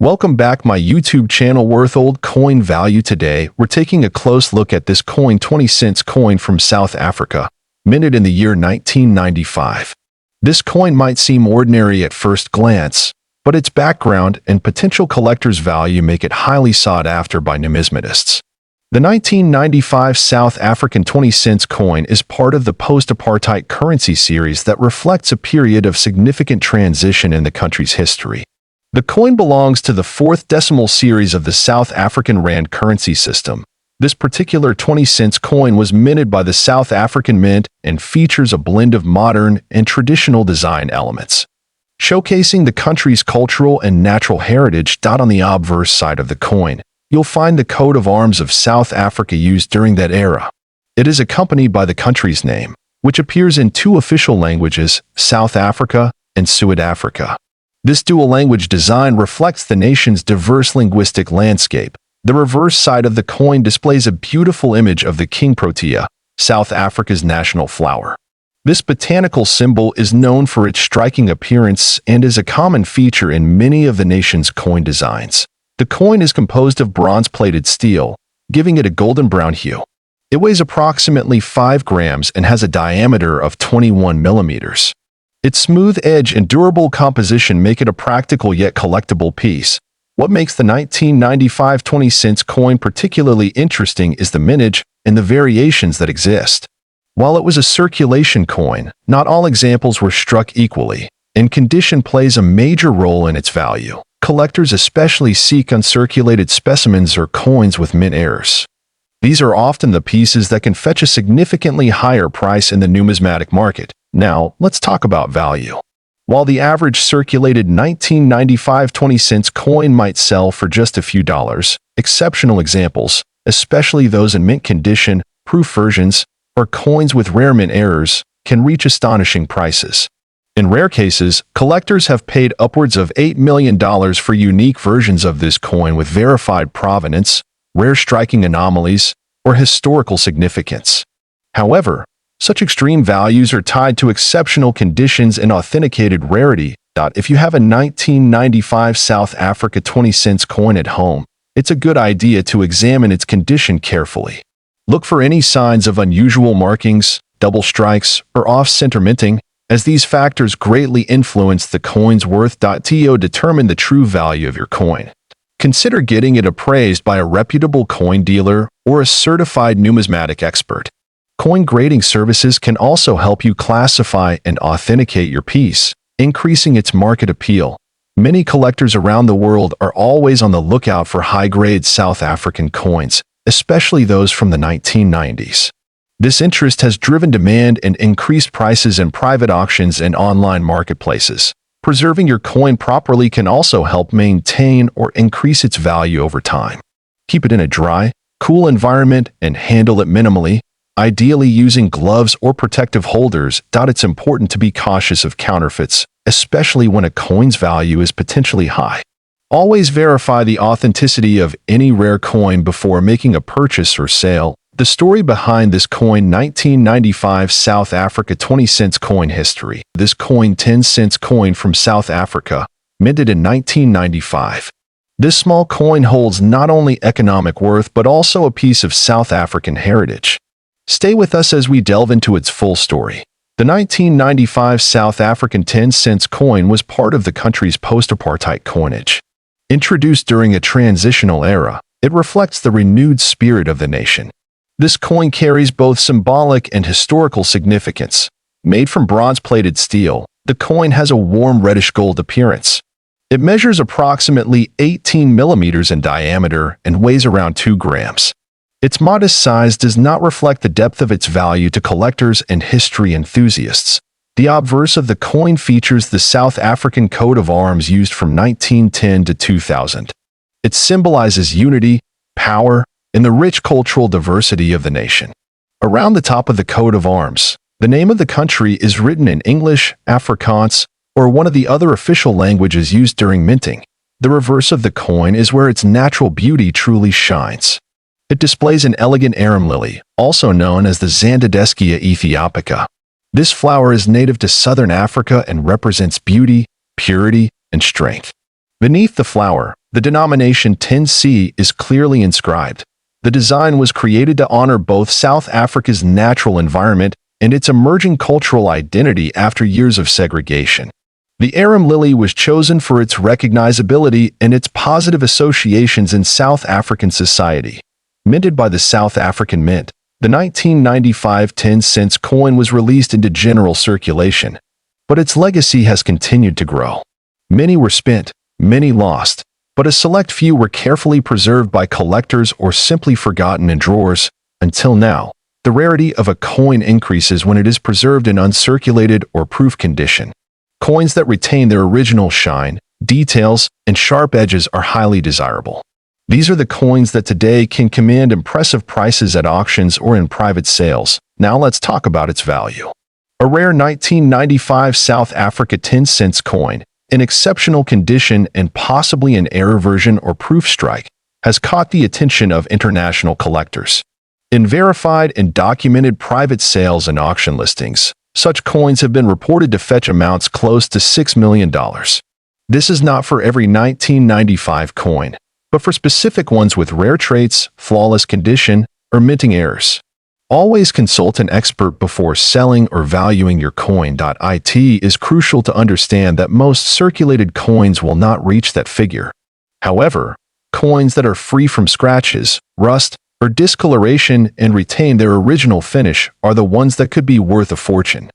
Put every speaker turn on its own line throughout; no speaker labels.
Welcome back my YouTube channel. Worth old coin value. Today we're taking a close look at this coin, 20 cents coin from South Africa, minted in the year 1995. This coin might seem ordinary at first glance, but its background and potential collector's value make it highly sought after by numismatists. The 1995 South African 20 cents coin is part of the post-apartheid currency series that reflects a period of significant transition in the country's history. The coin belongs to the fourth decimal series of the South African Rand currency system. This particular 20 cents coin was minted by the South African Mint and features a blend of modern and traditional design elements, showcasing the country's cultural and natural heritage. On the obverse side of the coin, you'll find the coat of arms of South Africa used during that era. It is accompanied by the country's name, which appears in two official languages, South Africa and South Africa. This dual-language design reflects the nation's diverse linguistic landscape. The reverse side of the coin displays a beautiful image of the king protea, South Africa's national flower. This botanical symbol is known for its striking appearance and is a common feature in many of the nation's coin designs. The coin is composed of bronze-plated steel, giving it a golden brown hue. It weighs approximately 5 grams and has a diameter of 21 millimeters. Its smooth edge and durable composition make it a practical yet collectible piece. What makes the 1995 20 cents coin particularly interesting is the mintage and the variations that exist. While it was a circulation coin, not all examples were struck equally, and condition plays a major role in its value. Collectors especially seek uncirculated specimens or coins with mint errors. These are often the pieces that can fetch a significantly higher price in the numismatic market. Now, let's talk about value. While the average circulated 1995 20 cents coin might sell for just a few dollars, exceptional examples, especially those in mint condition, proof versions, or coins with rare mint errors, can reach astonishing prices. In rare cases, collectors have paid upwards of $8 million for unique versions of this coin with verified provenance, rare striking anomalies, or historical significance. However, such extreme values are tied to exceptional conditions and authenticated rarity. If you have a 1995 South Africa 20 cents coin at home, it's a good idea to examine its condition carefully. Look for any signs of unusual markings, double strikes, or off-center minting, as these factors greatly influence the coin's worth. To determine the true value of your coin, consider getting it appraised by a reputable coin dealer or a certified numismatic expert. Coin grading services can also help you classify and authenticate your piece, increasing its market appeal. Many collectors around the world are always on the lookout for high-grade South African coins, especially those from the 1990s. This interest has driven demand and increased prices in private auctions and online marketplaces. Preserving your coin properly can also help maintain or increase its value over time. Keep it in a dry, cool environment and handle it minimally, ideally using gloves or protective holders. It's important to be cautious of counterfeits, especially when a coin's value is potentially high. Always verify the authenticity of any rare coin before making a purchase or sale. The story behind this coin, 1995 South Africa 20 cents coin history. This coin, 10 cents coin from South Africa, minted in 1995. This small coin holds not only economic worth but also a piece of South African heritage. Stay with us as we delve into its full story. The 1995 South African 10 cents coin was part of the country's post-apartheid coinage. Introduced during a transitional era, it reflects the renewed spirit of the nation. This coin carries both symbolic and historical significance. Made from bronze-plated steel, the coin has a warm reddish-gold appearance. It measures approximately 18 millimeters in diameter and weighs around 2 grams. Its modest size does not reflect the depth of its value to collectors and history enthusiasts. The obverse of the coin features the South African coat of arms used from 1910 to 2000. It symbolizes unity, power, and the rich cultural diversity of the nation. Around the top of the coat of arms, the name of the country is written in English, Afrikaans, or one of the other official languages used during minting. The reverse of the coin is where its natural beauty truly shines. It displays an elegant arum lily, also known as the Zandadeschia ethiopica. This flower is native to southern Africa and represents beauty, purity, and strength. Beneath the flower, The denomination 10C is clearly inscribed. The design was created to honor both South Africa's natural environment and its emerging cultural identity after years of segregation. The arum lily was chosen for its recognizability and its positive associations in South African society. Minted by the South African Mint, the 1995 10-cent coin was released into general circulation, but its legacy has continued to grow. Many were spent, many lost, but a select few were carefully preserved by collectors or simply forgotten in drawers. Until now, the rarity of a coin increases when it is preserved in uncirculated or proof condition. Coins that retain their original shine, details, and sharp edges are highly desirable. These are the coins that today can command impressive prices at auctions or in private sales. Now let's talk about its value. A rare 1995 South Africa 10-cent coin, in exceptional condition and possibly an error version or proof strike, has caught the attention of international collectors. In verified and documented private sales and auction listings, such coins have been reported to fetch amounts close to $6 million. This is not for every 1995 coin, but for specific ones with rare traits, flawless condition, or minting errors. Always consult an expert before selling or valuing your coin. It is crucial to understand that most circulated coins will not reach that figure. However, coins that are free from scratches, rust, or discoloration and retain their original finish are the ones that could be worth a fortune.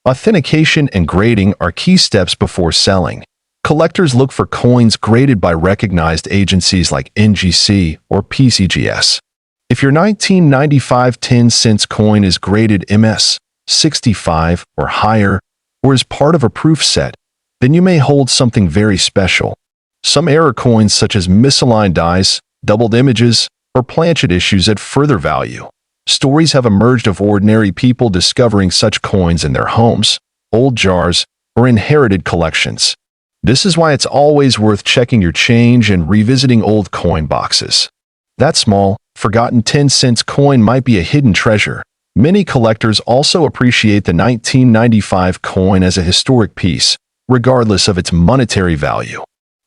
Authentication and grading are key steps before selling. Collectors look for coins graded by recognized agencies like NGC or PCGS. If your 1995 10-cent coin is graded MS 65 or higher, or is part of a proof set, then you may hold something very special. Some error coins such as misaligned dies, doubled images, or planchet issues add further value. Stories have emerged of ordinary people discovering such coins in their homes, old jars, or inherited collections. This is why it's always worth checking your change and revisiting old coin boxes. That small, forgotten 10-cent coin might be a hidden treasure. Many collectors also appreciate the 1995 coin as a historic piece, regardless of its monetary value.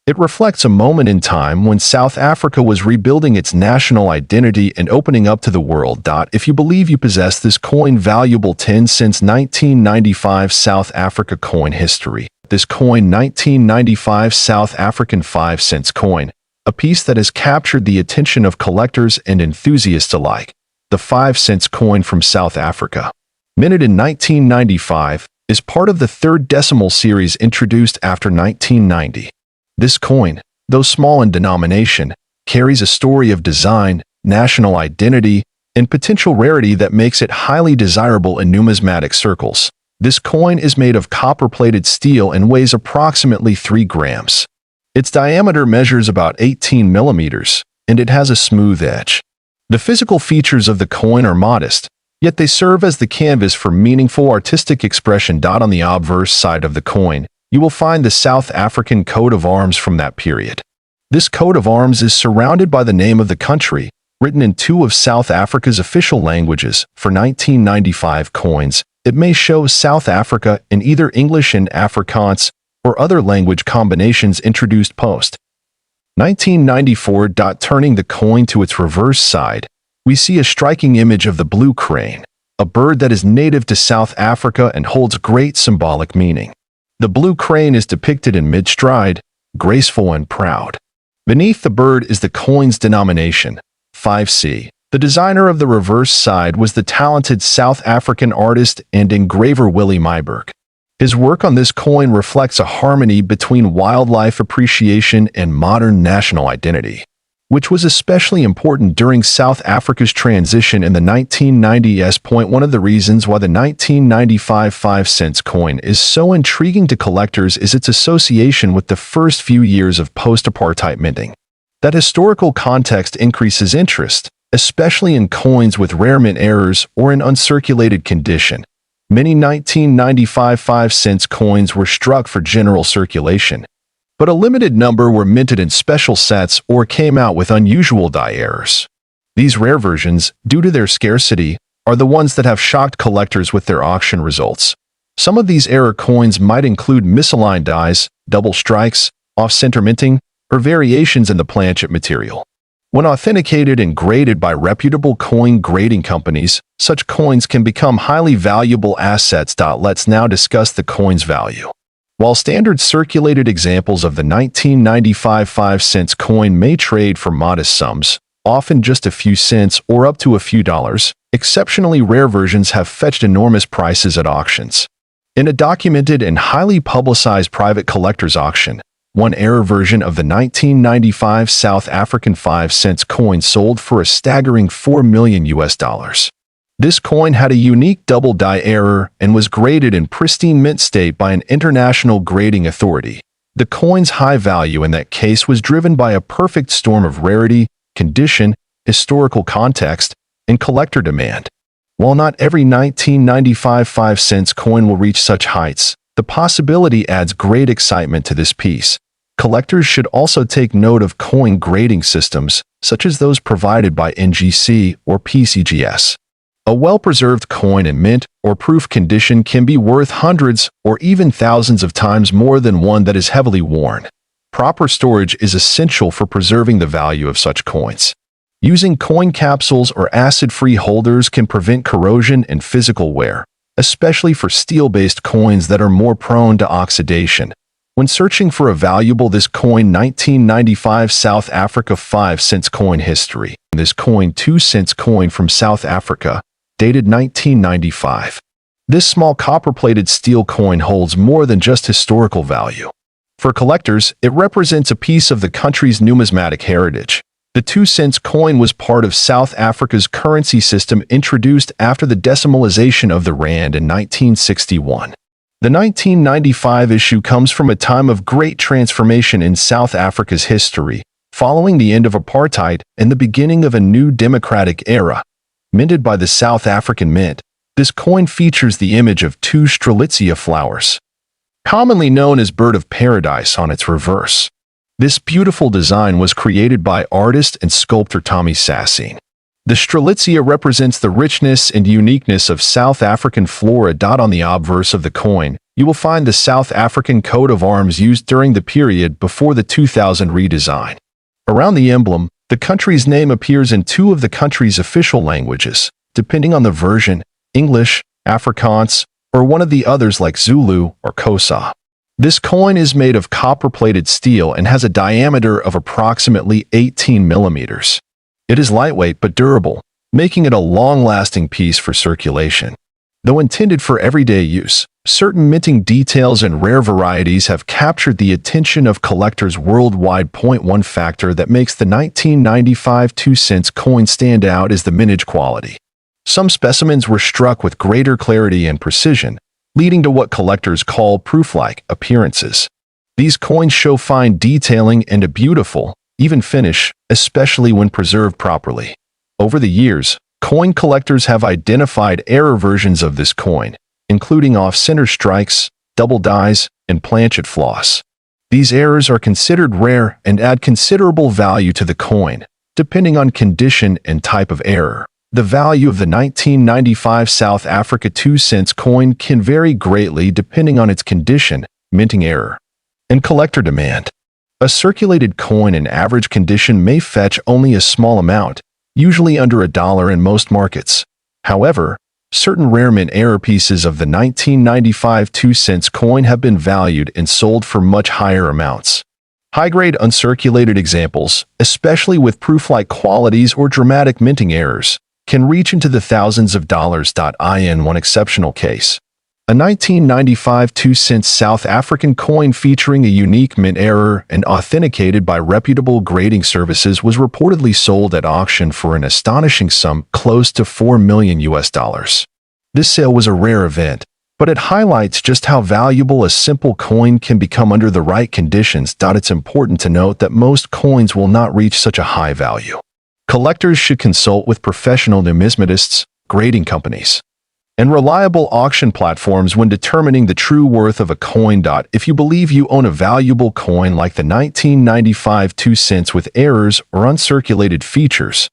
It reflects a moment in time when South Africa was rebuilding its national identity and opening up to the world. If you believe you possess this coin, valuable 10-cent 1995 South Africa coin history. This coin 1995 South African 5-cent coin, a piece that has captured the attention of collectors and enthusiasts alike. The 5-cent coin from South Africa, minted in 1995, is part of the third decimal series introduced after 1990. This coin, though small in denomination, carries a story of design, national identity, and potential rarity that makes it highly desirable in numismatic circles. This coin is made of copper-plated steel and weighs approximately 3 grams. Its diameter measures about 18 millimeters, and it has a smooth edge. The physical features of the coin are modest, yet they serve as the canvas for meaningful artistic expression. On the obverse side of the coin, you will find the South African coat of arms from that period. This coat of arms is surrounded by the name of the country, written in 2 of South Africa's official languages. For 1995 coins, it may show South Africa in either English and Afrikaans or other language combinations introduced post 1994. Turning the coin to its reverse side, we see a striking image of the blue crane, a bird that is native to South Africa and holds great symbolic meaning. The blue crane is depicted in mid-stride, graceful and proud. Beneath the bird is the coin's denomination, 5C. The designer of the reverse side was the talented South African artist and engraver Willie Myburgh. His work on this coin reflects a harmony between wildlife appreciation and modern national identity, which was especially important during South Africa's transition in the 1990s. One of the reasons why the 1995 5-cent coin is so intriguing to collectors is its association with the first few years of post-apartheid minting. That historical context increases interest, especially in coins with rare mint errors or in uncirculated condition. Many 1995 5-cent coins were struck for general circulation, but a limited number were minted in special sets or came out with unusual die errors. These rare versions, due to their scarcity, are the ones that have shocked collectors with their auction results. Some of these error coins might include misaligned dies, double strikes, off-center minting, or variations in the planchet material. When authenticated and graded by reputable coin grading companies, such coins can become highly valuable assets. Let's now discuss the coin's value. While standard circulated examples of the 1995 5-cent coin may trade for modest sums, often just a few cents or up to a few dollars, exceptionally rare versions have fetched enormous prices at auctions. In a documented and highly publicized private collector's auction, one error version of the 1995 South African 5-cent coin sold for a staggering $4 million. This coin had a unique double die error and was graded in pristine mint state by an international grading authority. The coin's high value in that case was driven by a perfect storm of rarity, condition, historical context, and collector demand. While not every 1995 5-cent coin will reach such heights, the possibility adds great excitement to this piece. Collectors should also take note of coin grading systems, such as those provided by NGC or PCGS. A well-preserved coin in mint or proof condition can be worth hundreds or even thousands of times more than one that is heavily worn. Proper storage is essential for preserving the value of such coins. Using coin capsules or acid-free holders can prevent corrosion and physical wear, especially for steel-based coins that are more prone to oxidation. When searching for a valuable this coin 1995 South Africa 5-cent coin history, this coin 2-cent coin from South Africa, dated 1995. This small copper-plated steel coin holds more than just historical value. For collectors, it represents a piece of the country's numismatic heritage. The 2-cent coin was part of South Africa's currency system introduced after the decimalization of the rand in 1961. The 1995 issue comes from a time of great transformation in South Africa's history, following the end of apartheid and the beginning of a new democratic era. Minted by the South African Mint, this coin features the image of two Strelitzia flowers, commonly known as bird of paradise, on its reverse. This beautiful design was created by artist and sculptor Tommy Sassine. The Strelitzia represents the richness and uniqueness of South African flora. On the obverse of the coin, you will find the South African coat of arms used during the period before the 2000 redesign. Around the emblem, the country's name appears in two of the country's official languages, depending on the version, English, Afrikaans, or one of the others like Zulu or Xhosa. This coin is made of copper-plated steel and has a diameter of approximately 18 millimeters. It is lightweight but durable, making it a long-lasting piece for circulation. Though intended for everyday use, certain minting details and rare varieties have captured the attention of collectors worldwide. One factor that makes the 1995 2-cent coin stand out is the mintage quality. Some specimens were struck with greater clarity and precision, leading to what collectors call proof-like appearances. These coins show fine detailing and a beautiful, even finish, especially when preserved properly. Over the years, coin collectors have identified error versions of this coin, including off-center strikes, double dies, and planchet floss. These errors are considered rare and add considerable value to the coin, depending on condition and type of error. The value of the 1995 South Africa 2-cent coin can vary greatly depending on its condition, minting error, and collector demand. A circulated coin in average condition may fetch only a small amount, usually under $1 in most markets. However, certain rare mint error pieces of the 1995 2-cent coin have been valued and sold for much higher amounts. High-grade uncirculated examples, especially with proof-like qualities or dramatic minting errors, can reach into the thousands of dollars. In one exceptional case, a 1995 2-cent South African coin featuring a unique mint error and authenticated by reputable grading services was reportedly sold at auction for an astonishing sum close to $4 million. This sale was a rare event, but it highlights just how valuable a simple coin can become under the right conditions. It's important to note that most coins will not reach such a high value. Collectors should consult with professional numismatists, grading companies, and reliable auction platforms when determining the true worth of a coin. If you believe you own a valuable coin like the 1995 2-cents with errors or uncirculated features,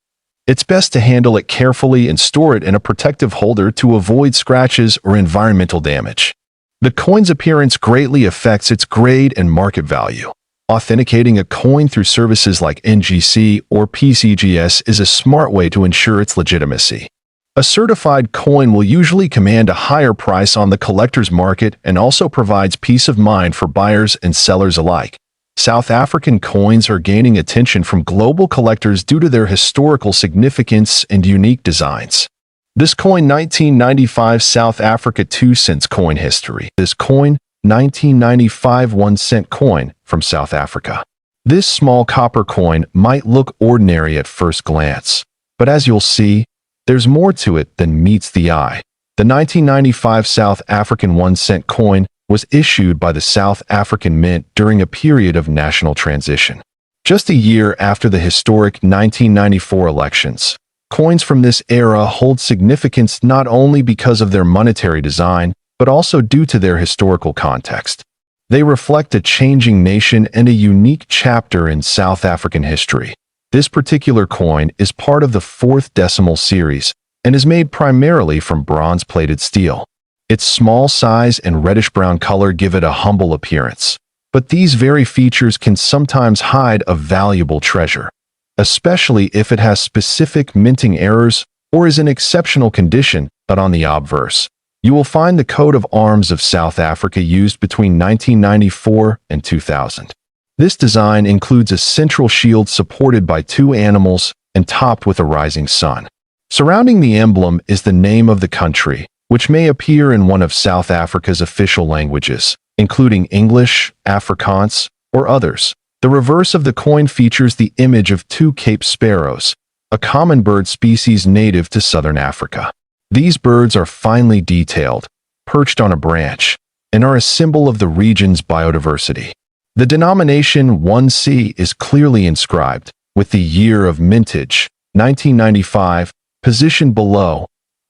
it's best to handle it carefully and store it in a protective holder to avoid scratches or environmental damage. The coin's appearance greatly affects its grade and market value. Authenticating a coin through services like NGC or PCGS is a smart way to ensure its legitimacy. A certified coin will usually command a higher price on the collector's market and also provides peace of mind for buyers and sellers alike. South African coins are gaining attention from global collectors due to their historical significance and unique designs. This coin 1995 South Africa 2 cents coin history. This coin 1995 1 cent coin from South Africa. This small copper coin might look ordinary at first glance, but as you'll see, there's more to it than meets the eye. The 1995 South African 1 cent coin was issued by the South African Mint during a period of national transition. Just a year after the historic 1994 elections, coins from this era hold significance not only because of their monetary design, but also due to their historical context. They reflect a changing nation and a unique chapter in South African history. This particular coin is part of the 4th decimal series and is made primarily from bronze-plated steel. Its small size and reddish-brown color give it a humble appearance, but these very features can sometimes hide a valuable treasure, especially if it has specific minting errors or is in exceptional condition. But on the obverse, you will find the coat of arms of South Africa used between 1994 and 2000. This design includes a central shield supported by 2 animals and topped with a rising sun. Surrounding the emblem is the name of the country, which may appear in one of South Africa's official languages, including English, Afrikaans, or others. The reverse of the coin features the image of 2 Cape sparrows, a common bird species native to southern Africa. These birds are finely detailed, perched on a branch, and are a symbol of the region's biodiversity. The denomination 1C is clearly inscribed, with the year of mintage, 1995, positioned below.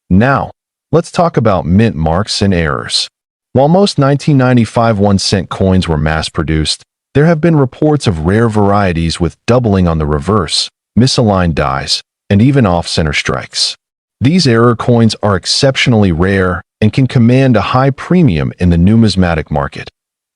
Now, let's talk about mint marks and errors. While most 1995 1 cent coins were mass-produced, there have been reports of rare varieties with doubling on the reverse, misaligned dies, and even off-center strikes. These error coins are exceptionally rare and can command a high premium in the numismatic market.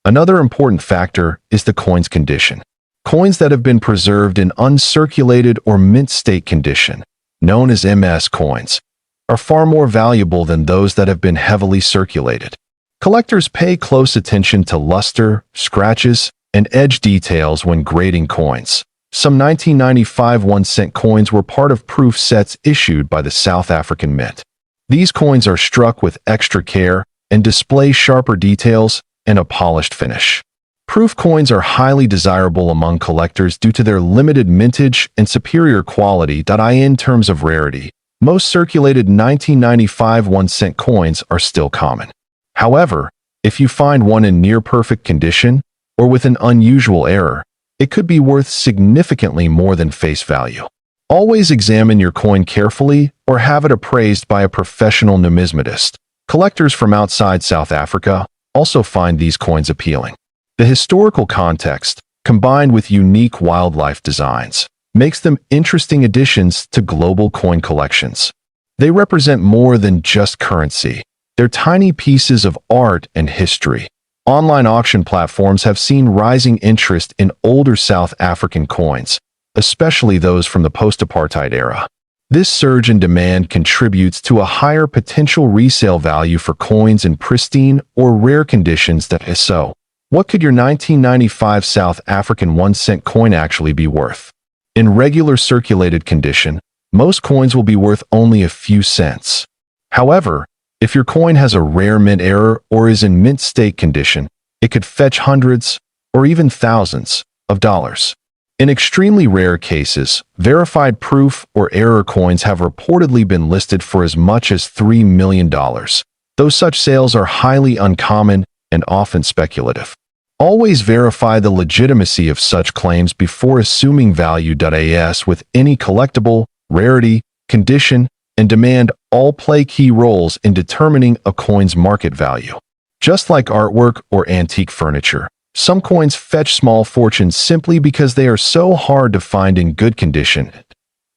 Another important factor is the coin's condition. Coins that have been preserved in uncirculated or mint state condition, known as MS coins, are far more valuable than those that have been heavily circulated. Collectors pay close attention to luster, scratches, and edge details when grading coins. Some 1995 1 cent coins were part of proof sets issued by the South African Mint. These coins are struck with extra care and display sharper details and a polished finish. Proof coins are highly desirable among collectors due to their limited mintage and superior quality. In terms of rarity, most circulated 1995 1 cent coins are still common. However, if you find one in near-perfect condition or with an unusual error, it could be worth significantly more than face value. Always examine your coin carefully or have it appraised by a professional numismatist. Collectors from outside South Africa also find these coins appealing. The historical context, combined with unique wildlife designs, makes them interesting additions to global coin collections. They represent more than just currency. They're tiny pieces of art and history. Online auction platforms have seen rising interest in older South African coins, especially those from the post-apartheid era. This surge in demand contributes to a higher potential resale value for coins in pristine or rare conditions. So, what could your 1995 South African 1 cent coin actually be worth? In regular circulated condition, most coins will be worth only a few cents. However, if your coin has a rare mint error or is in mint state condition, it could fetch hundreds or even thousands of dollars. In extremely rare cases, verified proof or error coins have reportedly been listed for as much as $3 million, though such sales are highly uncommon and often speculative. Always verify the legitimacy of such claims before assuming value. As with any collectible, rarity, condition, and demand all play key roles in determining a coin's market value. Just like artwork or antique furniture, some coins fetch small fortunes simply because they are so hard to find in good condition.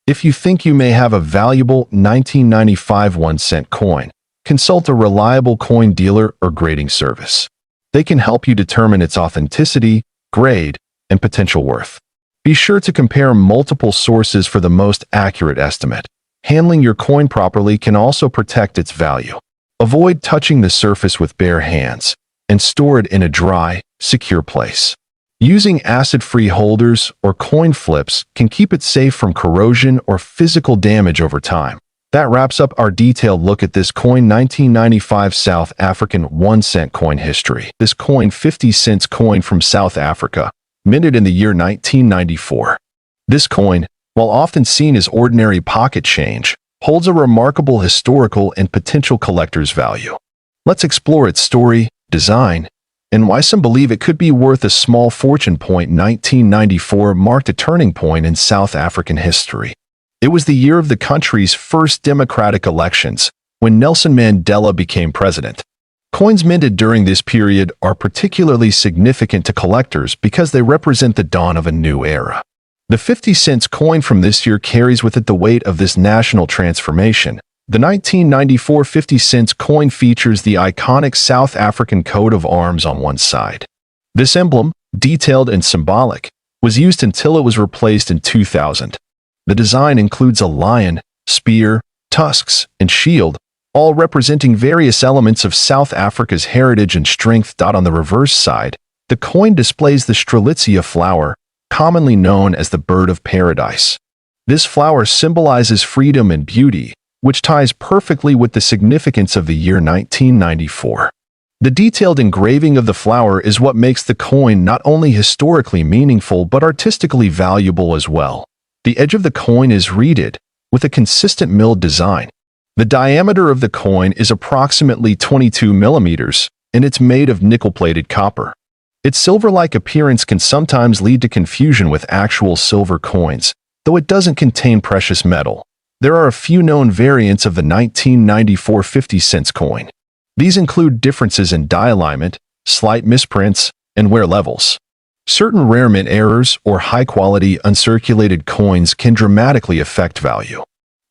If you think you may have a valuable 1995 1 cent coin, consult a reliable coin dealer or grading service. They can help you determine its authenticity, grade, and potential worth. Be sure to compare multiple sources for the most accurate estimate. Handling your coin properly can also protect its value. Avoid touching the surface with bare hands, and store it in a dry, secure place. Using acid-free holders or coin flips can keep it safe from corrosion or physical damage over time. That wraps up our detailed look at this coin 1995 South African 1-cent coin history. This coin 50-cent coin from South Africa, minted in the year 1994. This coin, while often seen as ordinary pocket change, holds a remarkable historical and potential collector's value. Let's explore its story, design, and why some believe it could be worth a small fortune. 1994 marked a turning point in South African history. It was the year of the country's first democratic elections, when Nelson Mandela became president. Coins minted during this period are particularly significant to collectors because they represent the dawn of a new era. The 50-cent coin from this year carries with it the weight of this national transformation. The 1994 50-cent coin features the iconic South African coat of arms on one side. This emblem, detailed and symbolic, was used until it was replaced in 2000. The design includes a lion, spear, tusks, and shield, all representing various elements of South Africa's heritage and strength. On the reverse side, the coin displays the strelitzia flower, commonly known as the bird of paradise. This flower symbolizes freedom and beauty, which ties perfectly with the significance of the year 1994. The detailed engraving of the flower is what makes the coin not only historically meaningful but artistically valuable as well. The edge of the coin is reeded, with a consistent milled design. The diameter of the coin is approximately 22 millimeters, and it's made of nickel-plated copper. Its silver-like appearance can sometimes lead to confusion with actual silver coins, though it doesn't contain precious metal. There are a few known variants of the 1994 50-cent coin. These include differences in die alignment, slight misprints, and wear levels. Certain rare mint errors or high-quality uncirculated coins can dramatically affect value.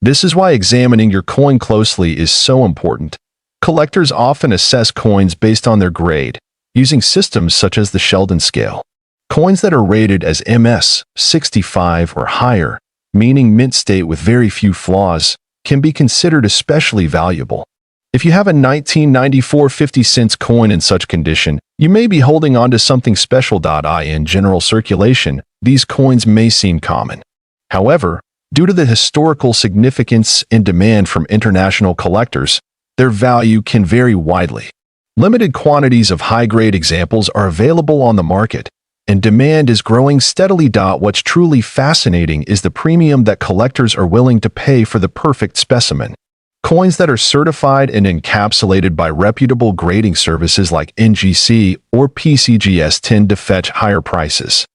This is why examining your coin closely is so important. Collectors often assess coins based on their grade, using systems such as the Sheldon scale. Coins that are rated as MS 65 or higher, meaning mint state with very few flaws, can be considered especially valuable. If you have a 1994 50-cent coin in such condition, you may be holding on to something special. In general circulation, these coins may seem common. However, due to the historical significance and demand from international collectors, their value can vary widely. Limited quantities of high-grade examples are available on the market, and demand is growing steadily. What's truly fascinating is the premium that collectors are willing to pay for the perfect specimen. Coins that are certified and encapsulated by reputable grading services like NGC or PCGS tend to fetch higher prices.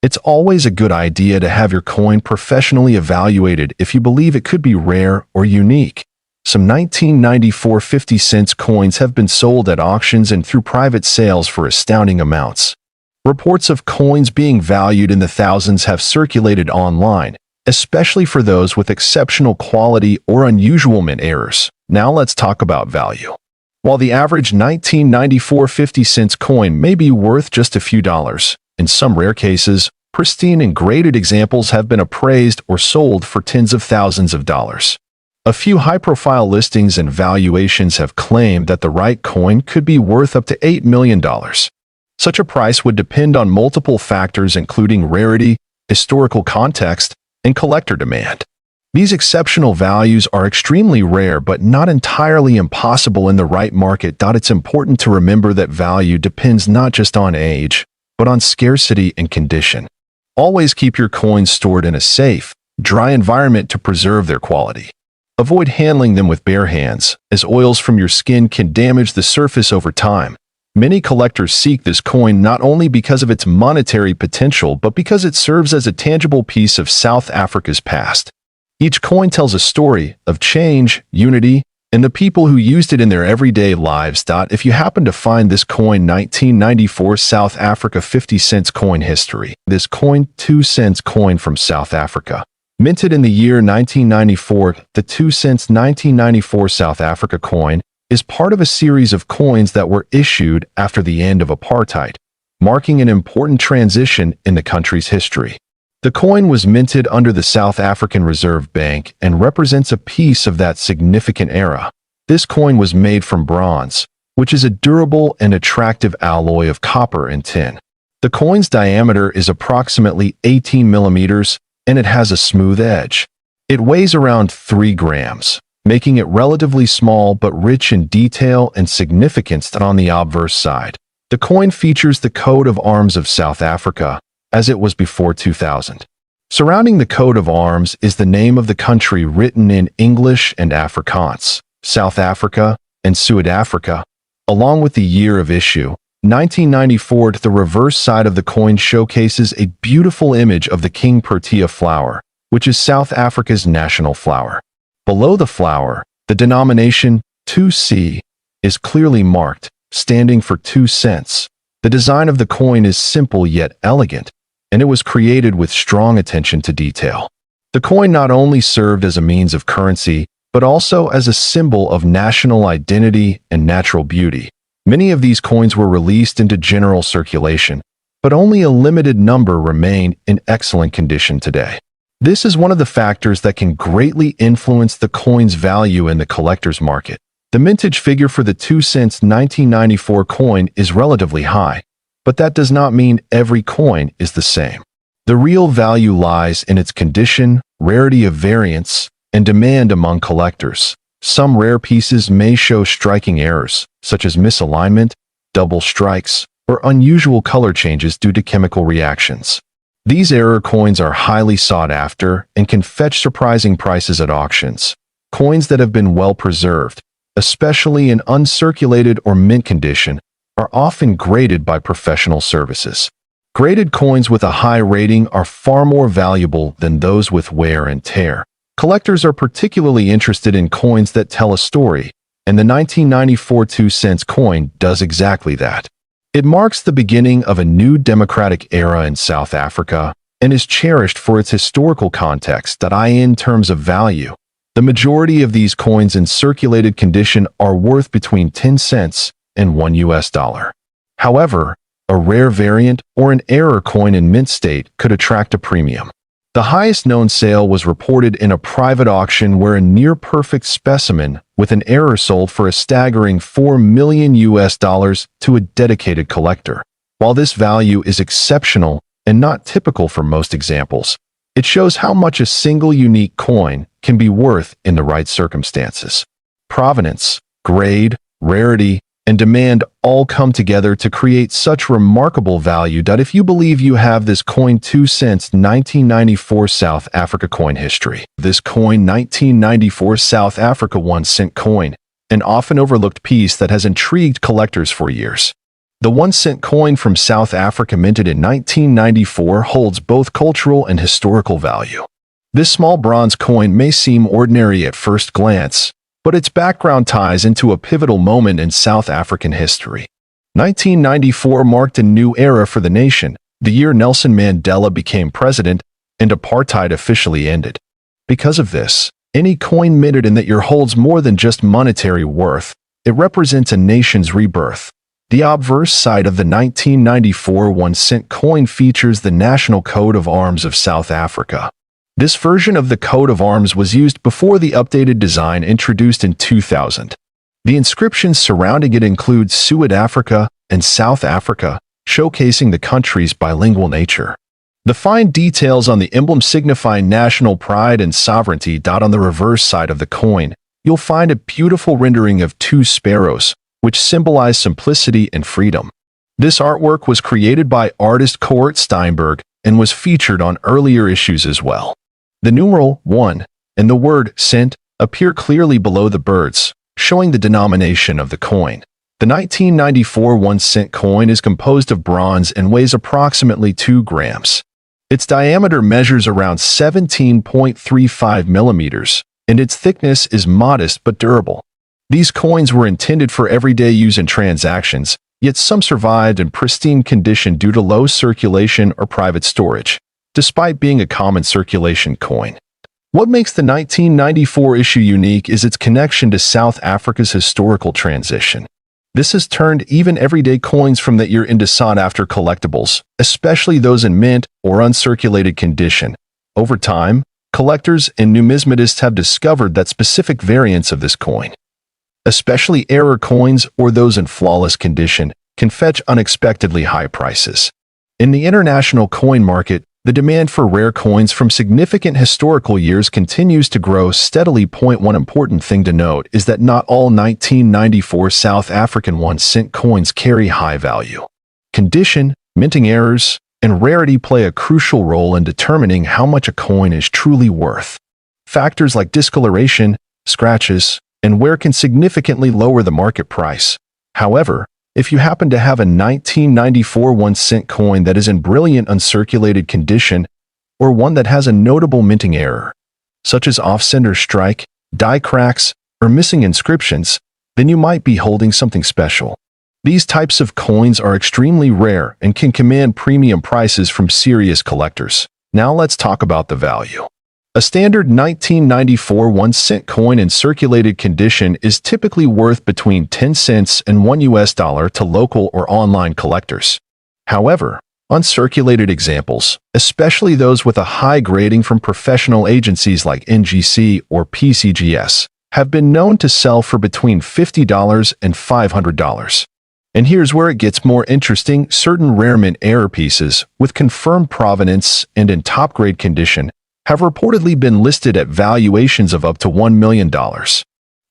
It's always a good idea to have your coin professionally evaluated if you believe it could be rare or unique. Some 1994 50-cent coins have been sold at auctions and through private sales for astounding amounts. Reports of coins being valued in the thousands have circulated online, especially for those with exceptional quality or unusual mint errors. Now let's talk about value. While the average 1994 50-cent coin may be worth just a few dollars, in some rare cases, pristine and graded examples have been appraised or sold for tens of thousands of dollars. A few high-profile listings and valuations have claimed that the right coin could be worth up to $8 million. Such a price would depend on multiple factors including rarity, historical context, and collector demand. These exceptional values are extremely rare but not entirely impossible in the right market. It's important to remember that value depends not just on age, but on scarcity and condition. Always keep your coins stored in a safe, dry environment to preserve their quality. Avoid handling them with bare hands, as oils from your skin can damage the surface over time. Many collectors seek this coin not only because of its monetary potential but because it serves as a tangible piece of South Africa's past. Each coin tells a story of change, unity, and the people who used it in their everyday lives. If you happen to find this coin 1994 South Africa 50-cent coin history, this coin 2-cent coin from South Africa, minted in the year 1994, the 2-cent 1994 South Africa coin is part of a series of coins that were issued after the end of apartheid. marking an important transition in the country's history. The coin was minted under the South African Reserve Bank and represents a piece of that significant era. This coin was made from bronze, which is a durable and attractive alloy of copper and tin. The coin's diameter is approximately 18 millimeters, and it has a smooth edge. It weighs around 3 grams, making it relatively small but rich in detail and significance on the obverse side. The coin features the coat of arms of South Africa, as it was before 2000. Surrounding the coat of arms is the name of the country written in English and Afrikaans, South Africa and Suid-Afrika, along with the year of issue, 1994. The reverse side of the coin showcases a beautiful image of the King Protea flower, which is South Africa's national flower. Below the flower, the denomination 2C is clearly marked, standing for 2 cents. The design of the coin is simple yet elegant, and it was created with strong attention to detail. The coin not only served as a means of currency, but also as a symbol of national identity and natural beauty. Many of these coins were released into general circulation, but only a limited number remain in excellent condition today. This is one of the factors that can greatly influence the coin's value in the collector's market. The mintage figure for the 2 cents 1994 coin is relatively high, but that does not mean every coin is the same. The real value lies in its condition, rarity of variants, and demand among collectors. Some rare pieces may show striking errors, such as misalignment, double strikes, or unusual color changes due to chemical reactions. These error coins are highly sought after and can fetch surprising prices at auctions. Coins that have been well preserved, especially in uncirculated or mint condition, are often graded by professional services. Graded coins with a high rating are far more valuable than those with wear and tear. Collectors are particularly interested in coins that tell a story, and the 1994 2 cents coin does exactly that. It marks the beginning of a new democratic era in South Africa and is cherished for its historical context. In terms of value, the majority of these coins in circulated condition are worth between 10 cents and $1. However, a rare variant or an error coin in mint state could attract a premium. The highest known sale was reported in a private auction where a near-perfect specimen with an error sold for a staggering $4 million to a dedicated collector. While this value is exceptional and not typical for most examples, it shows how much a single unique coin can be worth in the right circumstances. Provenance, grade, rarity, and demand all come together to create such remarkable value that if you believe you have this coin 2 cents 1994 South Africa coin history. This coin 1994 South Africa 1 cent coin, an often overlooked piece that has intrigued collectors for years. The 1 cent coin from South Africa minted in 1994 holds both cultural and historical value. This small bronze coin may seem ordinary at first glance, but its background ties into a pivotal moment in South African history. 1994 marked a new era for the nation, the year Nelson Mandela became president and apartheid officially ended. Because of this, any coin minted in that year holds more than just monetary worth. It represents a nation's rebirth. The obverse side of the 1994 1 cent coin features the national coat of arms of South Africa. This version of the coat of arms was used before the updated design introduced in 2000. The inscriptions surrounding it include Suid-Afrika and South Africa, showcasing the country's bilingual nature. The fine details on the emblem signify national pride and sovereignty. On the reverse side of the coin, you'll find a beautiful rendering of 2 sparrows, which symbolize simplicity and freedom. This artwork was created by artist Kort Steinberg and was featured on earlier issues as well. The numeral 1 and the word cent appear clearly below the birds, showing the denomination of the coin. The 1994 1 cent coin is composed of bronze and weighs approximately 2 grams. Its diameter measures around 17.35 millimeters, and its thickness is modest but durable. These coins were intended for everyday use in transactions, yet some survived in pristine condition due to low circulation or private storage, despite being a common circulation coin. What makes the 1994 issue unique is its connection to South Africa's historical transition. This has turned even everyday coins from that year into sought-after collectibles, especially those in mint or uncirculated condition. Over time, collectors and numismatists have discovered that specific variants of this coin, especially error coins or those in flawless condition, can fetch unexpectedly high prices. In the international coin market, the demand for rare coins from significant historical years continues to grow steadily. One important thing to note is that not all 1994 South African 1-cent coins carry high value. Condition, minting errors, and rarity play a crucial role in determining how much a coin is truly worth. Factors like discoloration, scratches, and wear can significantly lower the market price. However, if you happen to have a 1994 1-cent coin that is in brilliant uncirculated condition, or one that has a notable minting error, such as off-center strike, die cracks, or missing inscriptions, then you might be holding something special. These types of coins are extremely rare and can command premium prices from serious collectors. Now let's talk about the value. A standard 1994 1-cent coin in circulated condition is typically worth between 10 cents and $1 to local or online collectors. However, uncirculated examples, especially those with a high grading from professional agencies like NGC or PCGS, have been known to sell for between $50 and $500. And here's where it gets more interesting. Certain rare mint error pieces, with confirmed provenance and in top-grade condition, have reportedly been listed at valuations of up to $1 million.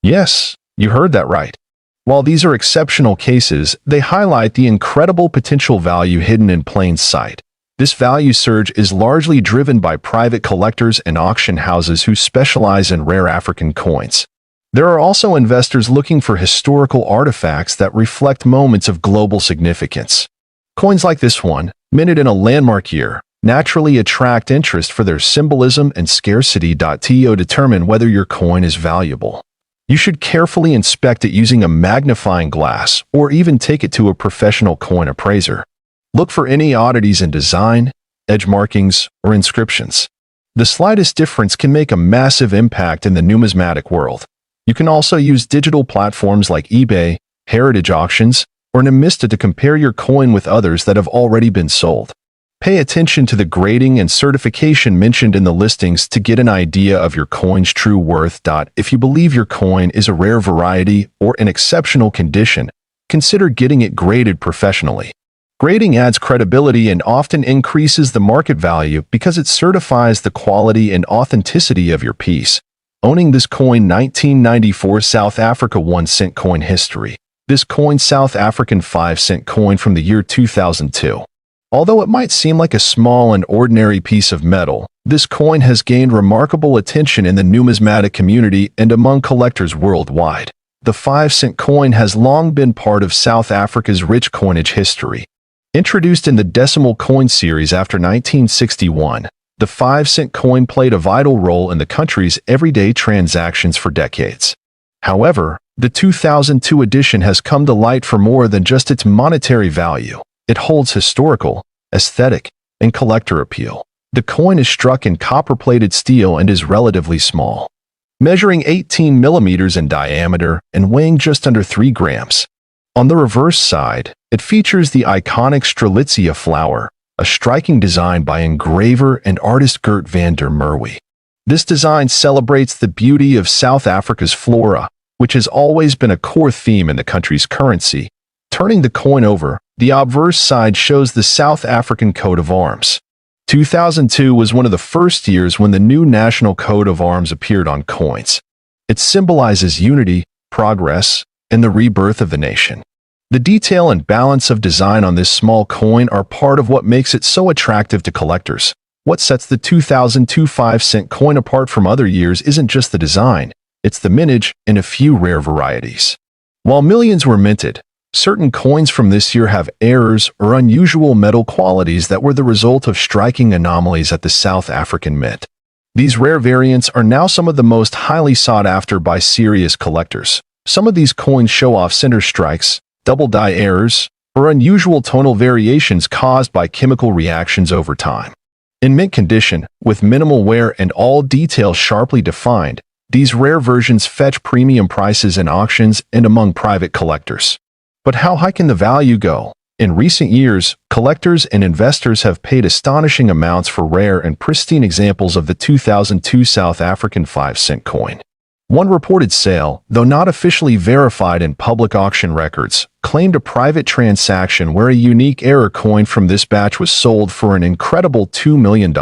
Yes, you heard that right. While these are exceptional cases, they highlight the incredible potential value hidden in plain sight. This value surge is largely driven by private collectors and auction houses who specialize in rare African coins. There are also investors looking for historical artifacts that reflect moments of global significance. Coins like this one, minted in a landmark year, naturally attract interest for their symbolism and scarcity. To determine whether your coin is valuable, you should carefully inspect it using a magnifying glass or even take it to a professional coin appraiser. Look for any oddities in design, edge markings, or inscriptions. The slightest difference can make a massive impact in the numismatic world. You can also use digital platforms like eBay, heritage auctions, or Numismatix to compare your coin with others that have already been sold. Pay attention to the grading and certification mentioned in the listings to get an idea of your coin's true worth. If you believe your coin is a rare variety or in exceptional condition, consider getting it graded professionally. Grading adds credibility and often increases the market value because it certifies the quality and authenticity of your piece. Owning this coin 1994 South Africa 1-cent coin history. This coin South African 5-cent coin from the year 2002. Although it might seem like a small and ordinary piece of metal, this coin has gained remarkable attention in the numismatic community and among collectors worldwide. The 5-cent coin has long been part of South Africa's rich coinage history. Introduced in the decimal coin series after 1961, the 5-cent coin played a vital role in the country's everyday transactions for decades. However, the 2002 edition has come to light for more than just its monetary value. It holds historical, aesthetic, and collector appeal. The coin is struck in copper-plated steel and is relatively small, measuring 18 millimeters in diameter and weighing just under 3 grams. On the reverse side, it features the iconic Strelitzia flower, a striking design by engraver and artist Gert van der Merwe. This design celebrates the beauty of South Africa's flora, which has always been a core theme in the country's currency. Turning the coin over, the obverse side shows the South African coat of arms. 2002 was one of the first years when the new national coat of arms appeared on coins. It symbolizes unity, progress, and the rebirth of the nation. The detail and balance of design on this small coin are part of what makes it so attractive to collectors. What sets the 2002 5-cent coin apart from other years isn't just the design, it's the mintage and a few rare varieties. While millions were minted, certain coins from this year have errors or unusual metal qualities that were the result of striking anomalies at the South African Mint. These rare variants are now some of the most highly sought after by serious collectors. Some of these coins show off center strikes, double die errors, or unusual tonal variations caused by chemical reactions over time. In mint condition, with minimal wear and all details sharply defined, these rare versions fetch premium prices in auctions and among private collectors. But how high can the value go? In recent years, collectors and investors have paid astonishing amounts for rare and pristine examples of the 2002 South African 5-cent coin. One reported sale, though not officially verified in public auction records, claimed a private transaction where a unique error coin from this batch was sold for an incredible $2 million.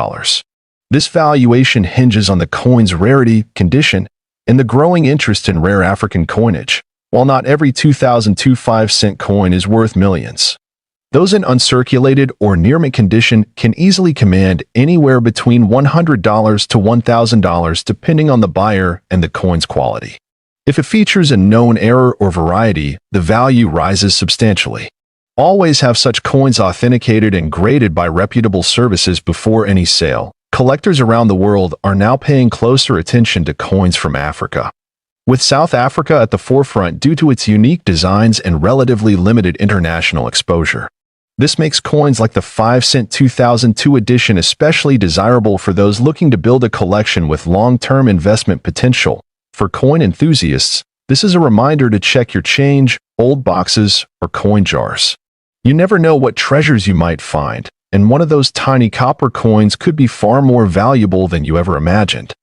This valuation hinges on the coin's rarity, condition, and the growing interest in rare African coinage. While not every 2002 5-cent coin is worth millions, those in uncirculated or near-mint condition can easily command anywhere between $100 to $1,000 depending on the buyer and the coin's quality. If it features a known error or variety, the value rises substantially. Always have such coins authenticated and graded by reputable services before any sale. Collectors around the world are now paying closer attention to coins from Africa, with South Africa at the forefront due to its unique designs and relatively limited international exposure. This makes coins like the 5-cent 2002 edition especially desirable for those looking to build a collection with long-term investment potential. For coin enthusiasts, this is a reminder to check your change, old boxes, or coin jars. You never know what treasures you might find, and one of those tiny copper coins could be far more valuable than you ever imagined.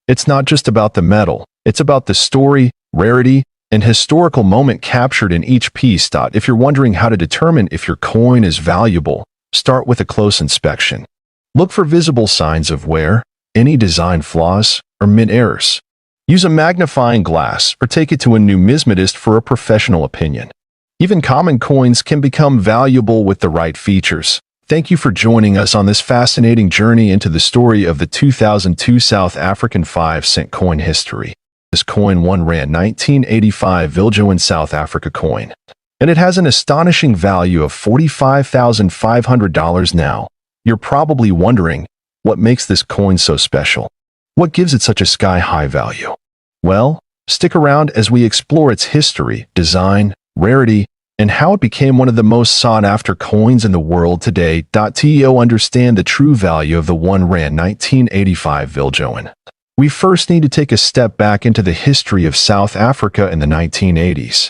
It's not just about the metal, it's about the story, rarity, and historical moment captured in each piece. If you're wondering how to determine if your coin is valuable, start with a close inspection. Look for visible signs of wear, any design flaws, or mint errors. Use a magnifying glass or take it to a numismatist for a professional opinion. Even common coins can become valuable with the right features. Thank you for joining us on this fascinating journey into the story of the 2002 South African 5-cent coin history. This coin ran 1985 Viljoen South Africa coin, and it has an astonishing value of $45,500 now. You're probably wondering, what makes this coin so special? What gives it such a sky-high value? Well, stick around as we explore its history, design, rarity, and how it became one of the most sought-after coins in the world today. To understand the true value of the ran 1985 Viljoen, we first need to take a step back into the history of South Africa in the 1980s.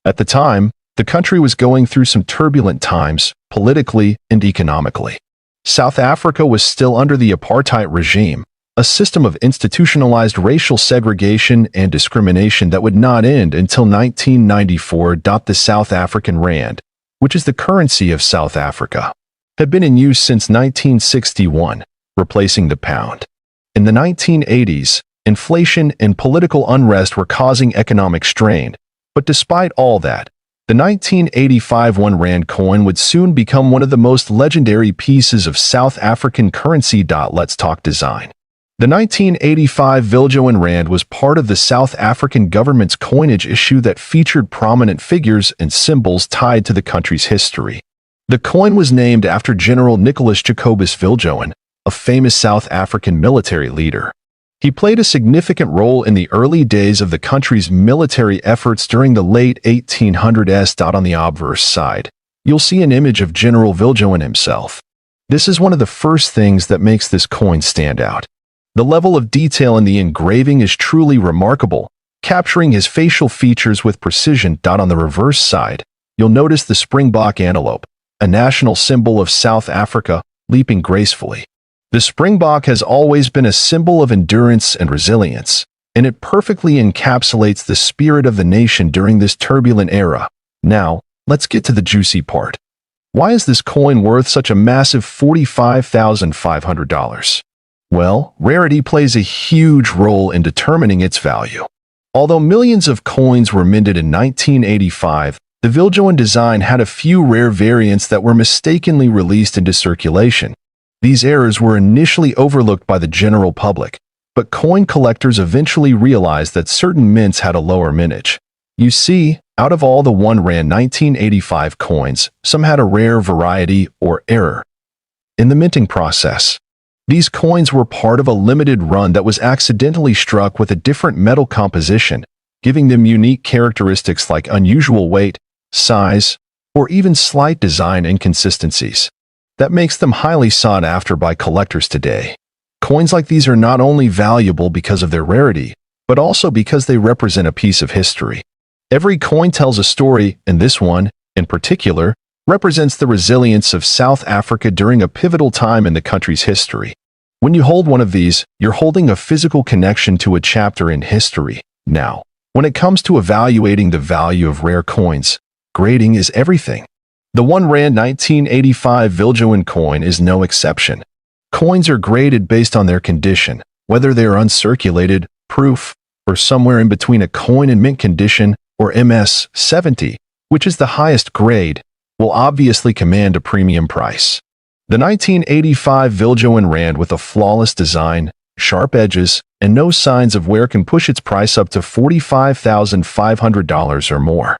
At the time, the country was going through some turbulent times, politically and economically. South Africa was still under the apartheid regime, a system of institutionalized racial segregation and discrimination that would not end until 1994. The South African rand, which is the currency of South Africa, had been in use since 1961, replacing the pound. In the 1980s, inflation and political unrest were causing economic strain, but despite all that, the 1985 rand coin would soon become one of the most legendary pieces of South African currency. Let's talk design. The 1985 Viljoen rand was part of the South African government's coinage issue that featured prominent figures and symbols tied to the country's history. The coin was named after General Nicholas Jacobus Viljoen, a famous South African military leader. He played a significant role in the early days of the country's military efforts during the late 1800s. On the obverse side, you'll see an image of General Viljoen himself. This is one of the first things that makes this coin stand out. The level of detail in the engraving is truly remarkable, capturing his facial features with precision. On the reverse side, you'll notice the springbok antelope, a national symbol of South Africa, leaping gracefully. The springbok has always been a symbol of endurance and resilience, and it perfectly encapsulates the spirit of the nation during this turbulent era. Now, let's get to the juicy part. Why is this coin worth such a massive $45,500? Well, rarity plays a huge role in determining its value. Although millions of coins were minted in 1985, the Viljoen design had a few rare variants that were mistakenly released into circulation. These errors were initially overlooked by the general public, but coin collectors eventually realized that certain mints had a lower mintage. You see, out of all the rand 1985 coins, some had a rare variety or error in the minting process. These coins were part of a limited run that was accidentally struck with a different metal composition, giving them unique characteristics like unusual weight, size, or even slight design inconsistencies. That makes them highly sought after by collectors today. Coins like these are not only valuable because of their rarity, but also because they represent a piece of history. Every coin tells a story, and this one, in particular, represents the resilience of South Africa during a pivotal time in the country's history. When you hold one of these, you're holding a physical connection to a chapter in history. Now, when it comes to evaluating the value of rare coins, grading is everything. The 1 Rand 1985 Viljoen coin is no exception. Coins are graded based on their condition, whether they are uncirculated, proof, or somewhere in between a coin in mint condition or MS 70, which is the highest grade, will obviously command a premium price. The 1985 Viljoen Rand with a flawless design, sharp edges, and no signs of wear can push its price up to $45,500 or more.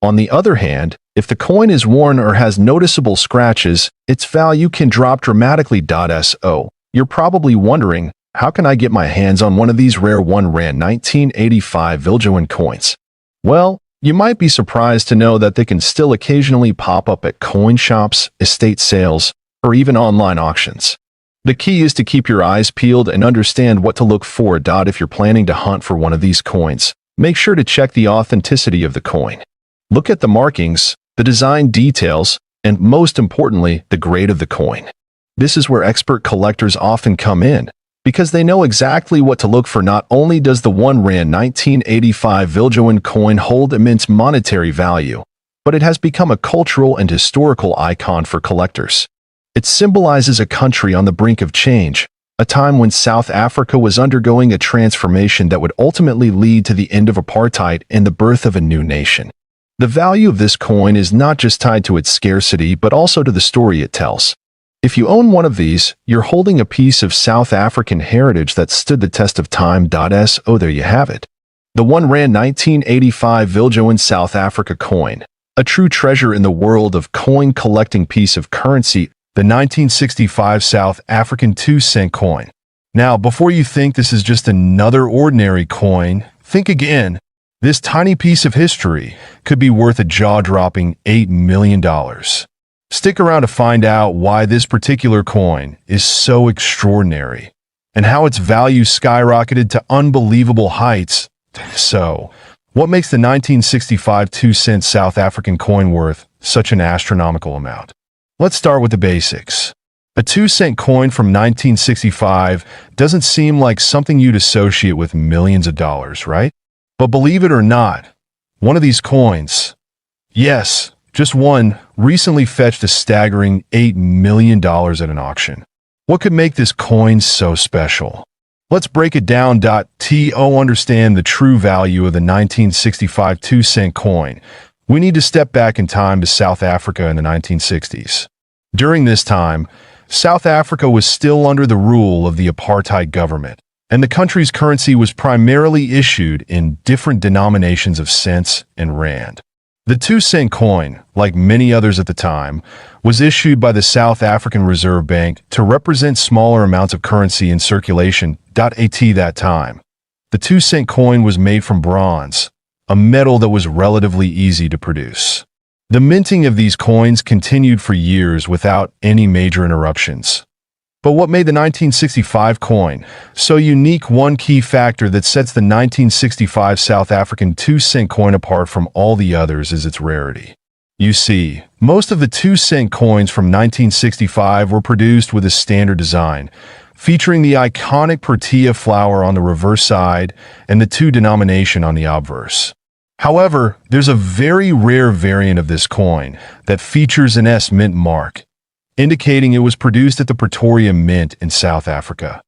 On the other hand, if the coin is worn or has noticeable scratches, its value can drop dramatically. So, you're probably wondering, how can I get my hands on one of these rare 1 Rand 1985 Viljoen coins? Well, you might be surprised to know that they can still occasionally pop up at coin shops, estate sales, or even online auctions. The key is to keep your eyes peeled and understand what to look for. If you're planning to hunt for one of these coins, make sure to check the authenticity of the coin. Look at the markings, the design details, and most importantly, the grade of the coin. This is where expert collectors often come in, because they know exactly what to look for. Not only does the 1 Rand 1985 Viljoen coin hold immense monetary value, but it has become a cultural and historical icon for collectors. It symbolizes a country on the brink of change, a time when South Africa was undergoing a transformation that would ultimately lead to the end of apartheid and the birth of a new nation. The value of this coin is not just tied to its scarcity but also to the story it tells. If you own one of these, you're holding a piece of South African heritage that stood the test of time. So there you have it. The 1 Rand 1985 Viljoen South Africa coin, a true treasure in the world of coin collecting piece of currency, the 1965 South African 2-cent coin. Now, before you think this is just another ordinary coin, think again. This tiny piece of history could be worth a jaw-dropping $8 million. Stick around to find out why this particular coin is so extraordinary and how its value skyrocketed to unbelievable heights. So, what makes the 1965 2-cent South African coin worth such an astronomical amount? Let's start with the basics. A 2-cent coin from 1965 doesn't seem like something you'd associate with millions of dollars, right? But believe it or not, one of these coins, yes, just one, recently fetched a staggering $8 million at an auction. What could make this coin so special? Let's break it down. To understand the true value of the 1965 2-cent coin, we need to step back in time to South Africa in the 1960s. During this time, South Africa was still under the rule of the apartheid government, and the country's currency was primarily issued in different denominations of cents and rand. The 2-cent coin, like many others at the time, was issued by the South African Reserve Bank to represent smaller amounts of currency in circulation. At that time, the 2-cent coin was made from bronze, a metal that was relatively easy to produce. The minting of these coins continued for years without any major interruptions. But what made the 1965 coin so unique? One key factor that sets the 1965 South African 2-cent coin apart from all the others is its rarity. You see, most of the 2-cent coins from 1965 were produced with a standard design, featuring the iconic protea flower on the reverse side and the 2 denomination on the obverse. However, there's a very rare variant of this coin that features an S mint mark, indicating it was produced at the Pretoria Mint in South Africa.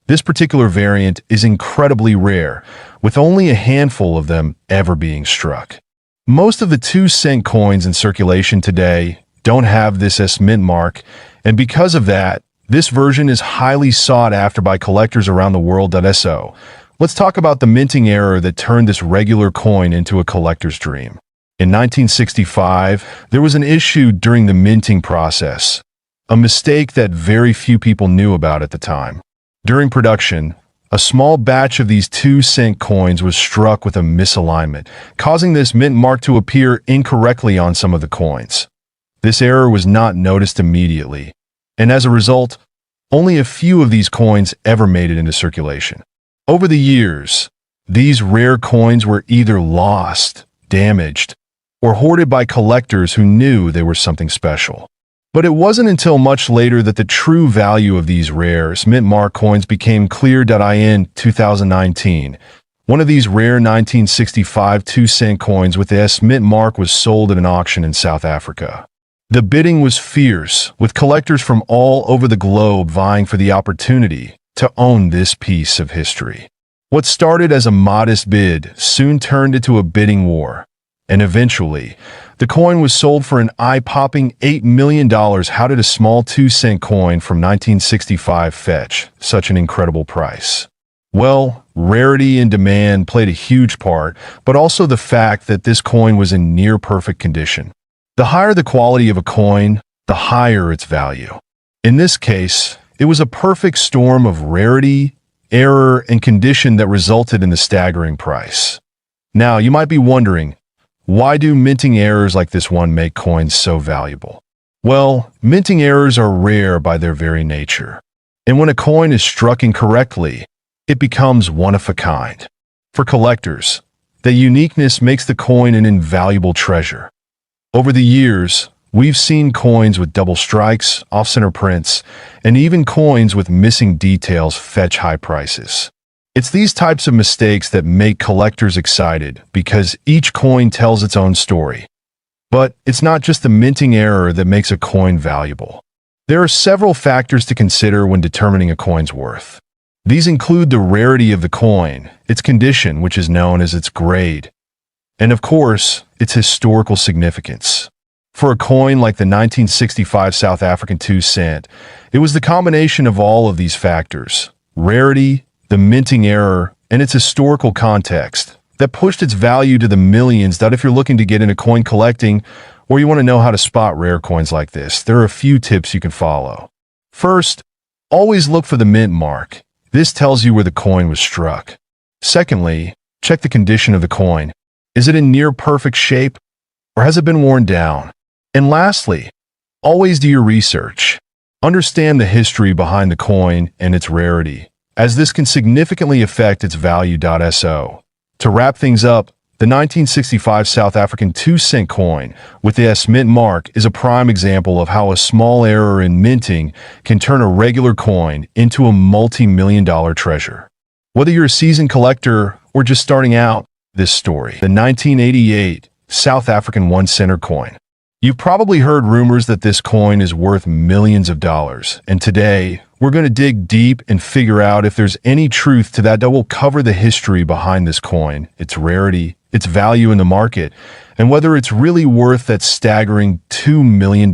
This particular variant is incredibly rare, with only a handful of them ever being struck. Most of the 2-cent coins in circulation today don't have this S mint mark, and because of that, this version is highly sought after by collectors around the world. So, let's talk about the minting error that turned this regular coin into a collector's dream. In 1965, there was an issue during the minting process, a mistake that very few people knew about at the time. During production, a small batch of these 2-cent coins was struck with a misalignment, causing this mint mark to appear incorrectly on some of the coins. This error was not noticed immediately, and as a result, only a few of these coins ever made it into circulation. Over the years, these rare coins were either lost, damaged, or hoarded by collectors who knew they were something special. But it wasn't until much later that the true value of these rarest mint mark coins became clear. In 2019, one of these rare 1965 2-cent coins with the S mint mark was sold at an auction in South Africa. The bidding was fierce, with collectors from all over the globe vying for the opportunity to own this piece of history. What started as a modest bid soon turned into a bidding war, and eventually, the coin was sold for an eye-popping $8 million. How did a small 2-cent coin from 1965 fetch such an incredible price? Well, rarity and demand played a huge part, but also the fact that this coin was in near-perfect condition. The higher the quality of a coin, the higher its value. In this case, it was a perfect storm of rarity, error, and condition that resulted in the staggering price. Now, you might be wondering, why do minting errors like this one make coins so valuable? Well, minting errors are rare by their very nature. And when a coin is struck incorrectly, it becomes one of a kind. For collectors, the uniqueness makes the coin an invaluable treasure. Over the years, we've seen coins with double strikes, off-center prints, and even coins with missing details fetch high prices. It's these types of mistakes that make collectors excited because each coin tells its own story. But it's not just the minting error that makes a coin valuable. There are several factors to consider when determining a coin's worth. These include the rarity of the coin, its condition, which is known as its grade, and of course, its historical significance. For a coin like the 1965 South African 2-cent, it was the combination of all of these factors, rarity, the minting error, and its historical context, that pushed its value to the millions. That if you're looking to get into coin collecting, or you want to know how to spot rare coins like this, there are a few tips you can follow. First, always look for the mint mark. This tells you where the coin was struck. Secondly, check the condition of the coin. Is it in near perfect shape, or has it been worn down? And lastly, always do your research. Understand the history behind the coin and its rarity, as this can significantly affect its value. To wrap things up, the 1965 South African 2-cent coin with the S mint mark is a prime example of how a small error in minting can turn a regular coin into a multi-million-dollar treasure. Whether you're a seasoned collector or just starting out, this story, the 1988 South African 1-center coin. You've probably heard rumors that this coin is worth millions of dollars, and today, we're going to dig deep and figure out if there's any truth to that. We'll cover the history behind this coin, its rarity, its value in the market, and whether it's really worth that staggering $2 million.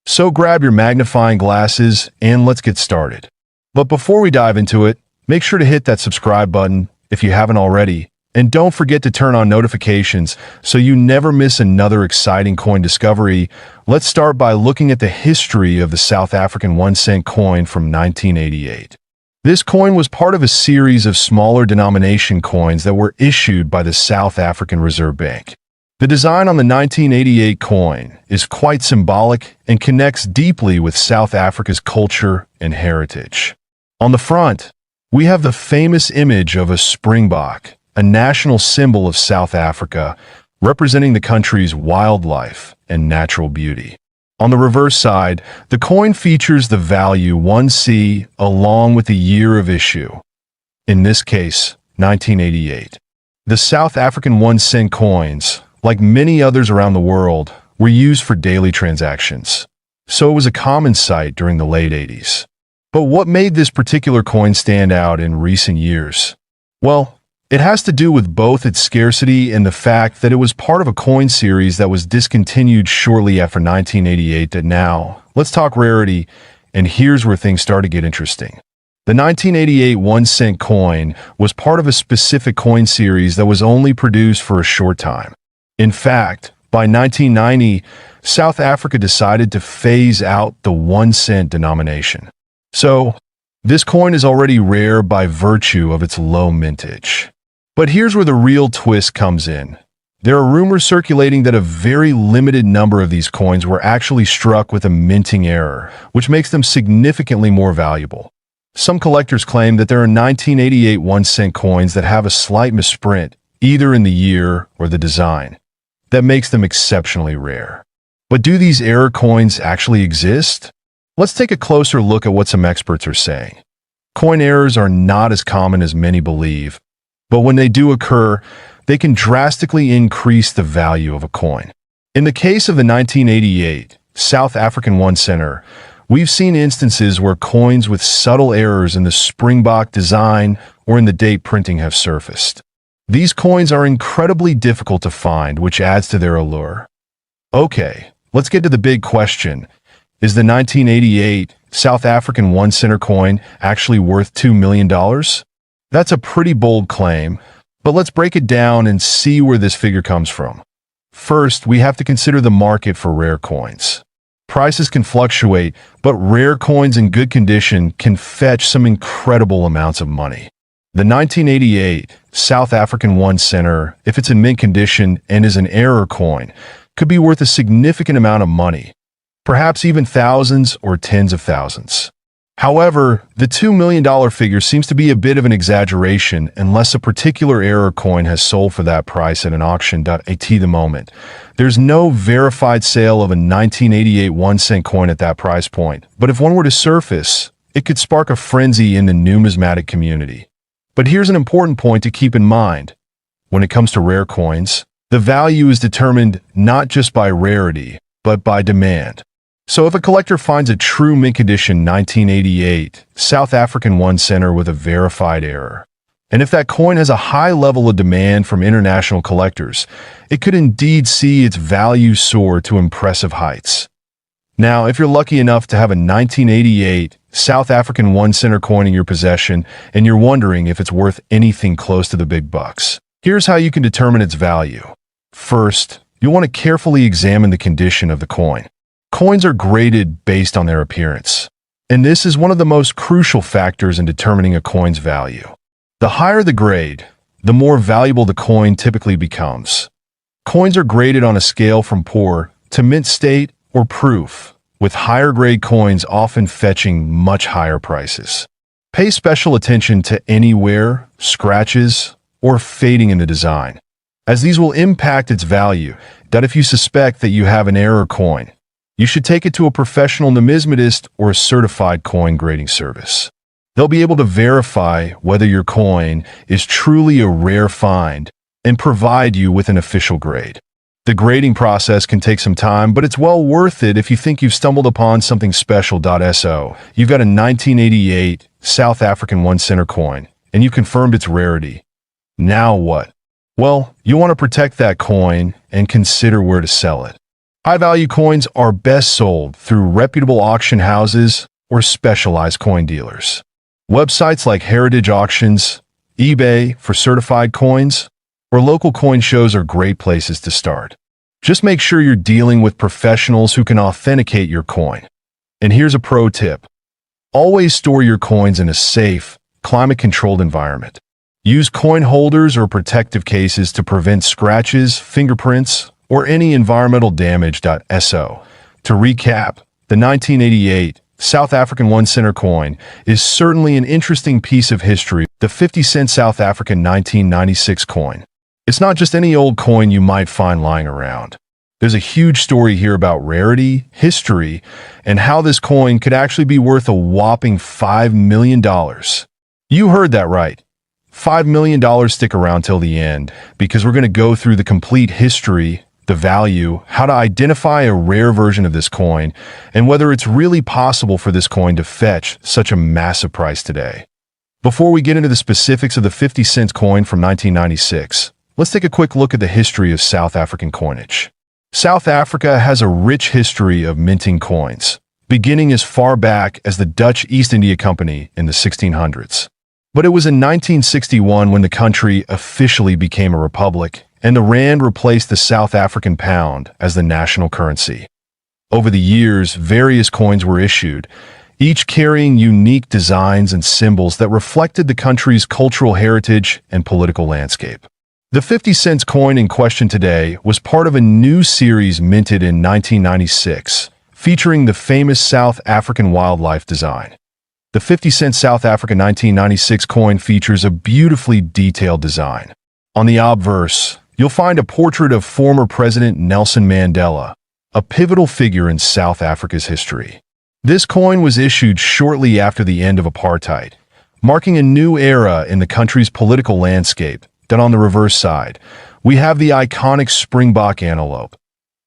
So grab your magnifying glasses and let's get started. But before we dive into it, make sure to hit that subscribe button if you haven't already, and don't forget to turn on notifications so you never miss another exciting coin discovery. Let's start by looking at the history of the South African 1-cent coin from 1988. This coin was part of a series of smaller denomination coins that were issued by the South African Reserve Bank. The design on the 1988 coin is quite symbolic and connects deeply with South Africa's culture and heritage. On the front, we have the famous image of a springbok, a national symbol of South Africa, representing the country's wildlife and natural beauty. On the reverse side, the coin features the value 1C along with the year of issue. In this case, 1988. The South African 1-cent coins, like many others around the world, were used for daily transactions. So it was a common sight during the late 80s. But what made this particular coin stand out in recent years? Well, it has to do with both its scarcity and the fact that it was part of a coin series that was discontinued shortly after 1988. Now, let's talk rarity, and here's where things start to get interesting. The 1988 1-cent coin was part of a specific coin series that was only produced for a short time. In fact, by 1990, South Africa decided to phase out the 1-cent denomination. So, this coin is already rare by virtue of its low mintage. But here's where the real twist comes in. There are rumors circulating that a very limited number of these coins were actually struck with a minting error, which makes them significantly more valuable. Some collectors claim that there are 1988 1-cent coins that have a slight misprint, either in the year or the design. that makes them exceptionally rare. But do these error coins actually exist? Let's take a closer look at what some experts are saying. Coin errors are not as common as many believe, but when they do occur, they can drastically increase the value of a coin. In the case of the 1988 South African 1 center, we've seen instances where coins with subtle errors in the springbok design or in the date printing have surfaced. These coins are incredibly difficult to find, which adds to their allure. Okay, let's get to the big question. Is the 1988 South African 1 center coin actually worth $2 million? That's a pretty bold claim, but let's break it down and see where this figure comes from. First, we have to consider the market for rare coins. Prices can fluctuate, but rare coins in good condition can fetch some incredible amounts of money. The 1988 South African 1 center, if it's in mint condition and is an error coin, could be worth a significant amount of money, perhaps even thousands or tens of thousands. However, the $2 million figure seems to be a bit of an exaggeration unless a particular error coin has sold for that price at an auction. At the moment, there's no verified sale of a 1988 1-cent coin at that price point, but if one were to surface, it could spark a frenzy in the numismatic community. But here's an important point to keep in mind. When it comes to rare coins, the value is determined not just by rarity, but by demand. So if a collector finds a true mint condition 1988 South African 1 center with a verified error, and if that coin has a high level of demand from international collectors, it could indeed see its value soar to impressive heights. Now, if you're lucky enough to have a 1988 South African 1 center coin in your possession and you're wondering if it's worth anything close to the big bucks, here's how you can determine its value. First, you'll want to carefully examine the condition of the coin. Coins are graded based on their appearance, and this is one of the most crucial factors in determining a coin's value. The higher the grade, the more valuable the coin typically becomes. Coins are graded on a scale from poor to mint state or proof, with higher grade coins often fetching much higher prices. Pay special attention to any wear, scratches, or fading in the design, as these will impact its value. If you suspect that you have an error coin, you should take it to a professional numismatist or a certified coin grading service. They'll be able to verify whether your coin is truly a rare find and provide you with an official grade. The grading process can take some time, but it's well worth it if you think you've stumbled upon something special. So, you've got a 1988 South African 1 center coin, and you confirmed its rarity. Now what? Well, you want to protect that coin and consider where to sell it. High-value coins are best sold through reputable auction houses or specialized coin dealers. Websites like Heritage Auctions, eBay for certified coins, or local coin shows are great places to start. Just make sure you're dealing with professionals who can authenticate your coin. And here's a pro tip. Always store your coins in a safe, climate-controlled environment. Use coin holders or protective cases to prevent scratches, fingerprints, or any environmental damage. To recap, the 1988 South African 1 center coin is certainly an interesting piece of history. The 50-cent South African 1996 coin. It's not just any old coin you might find lying around. There's a huge story here about rarity, history, and how this coin could actually be worth a whopping $5 million. You heard that right. $5 million. Stick around till the end, because we're going to go through the complete history, the value, how to identify a rare version of this coin, and whether it's really possible for this coin to fetch such a massive price today. Before we get into the specifics of the 50-cent coin from 1996, let's take a quick look at the history of South African coinage. South Africa has a rich history of minting coins, beginning as far back as the Dutch East India Company in the 1600s. But it was in 1961 when the country officially became a republic, and the rand replaced the South African pound as the national currency. Over the years, various coins were issued, each carrying unique designs and symbols that reflected the country's cultural heritage and political landscape. The 50-cent coin in question today was part of a new series minted in 1996, featuring the famous South African wildlife design. The 50-cent South African 1996 coin features a beautifully detailed design. On the obverse, you'll find a portrait of former President Nelson Mandela, a pivotal figure in South Africa's history. This coin was issued shortly after the end of apartheid, marking a new era in the country's political landscape. Then on the reverse side, we have the iconic springbok antelope,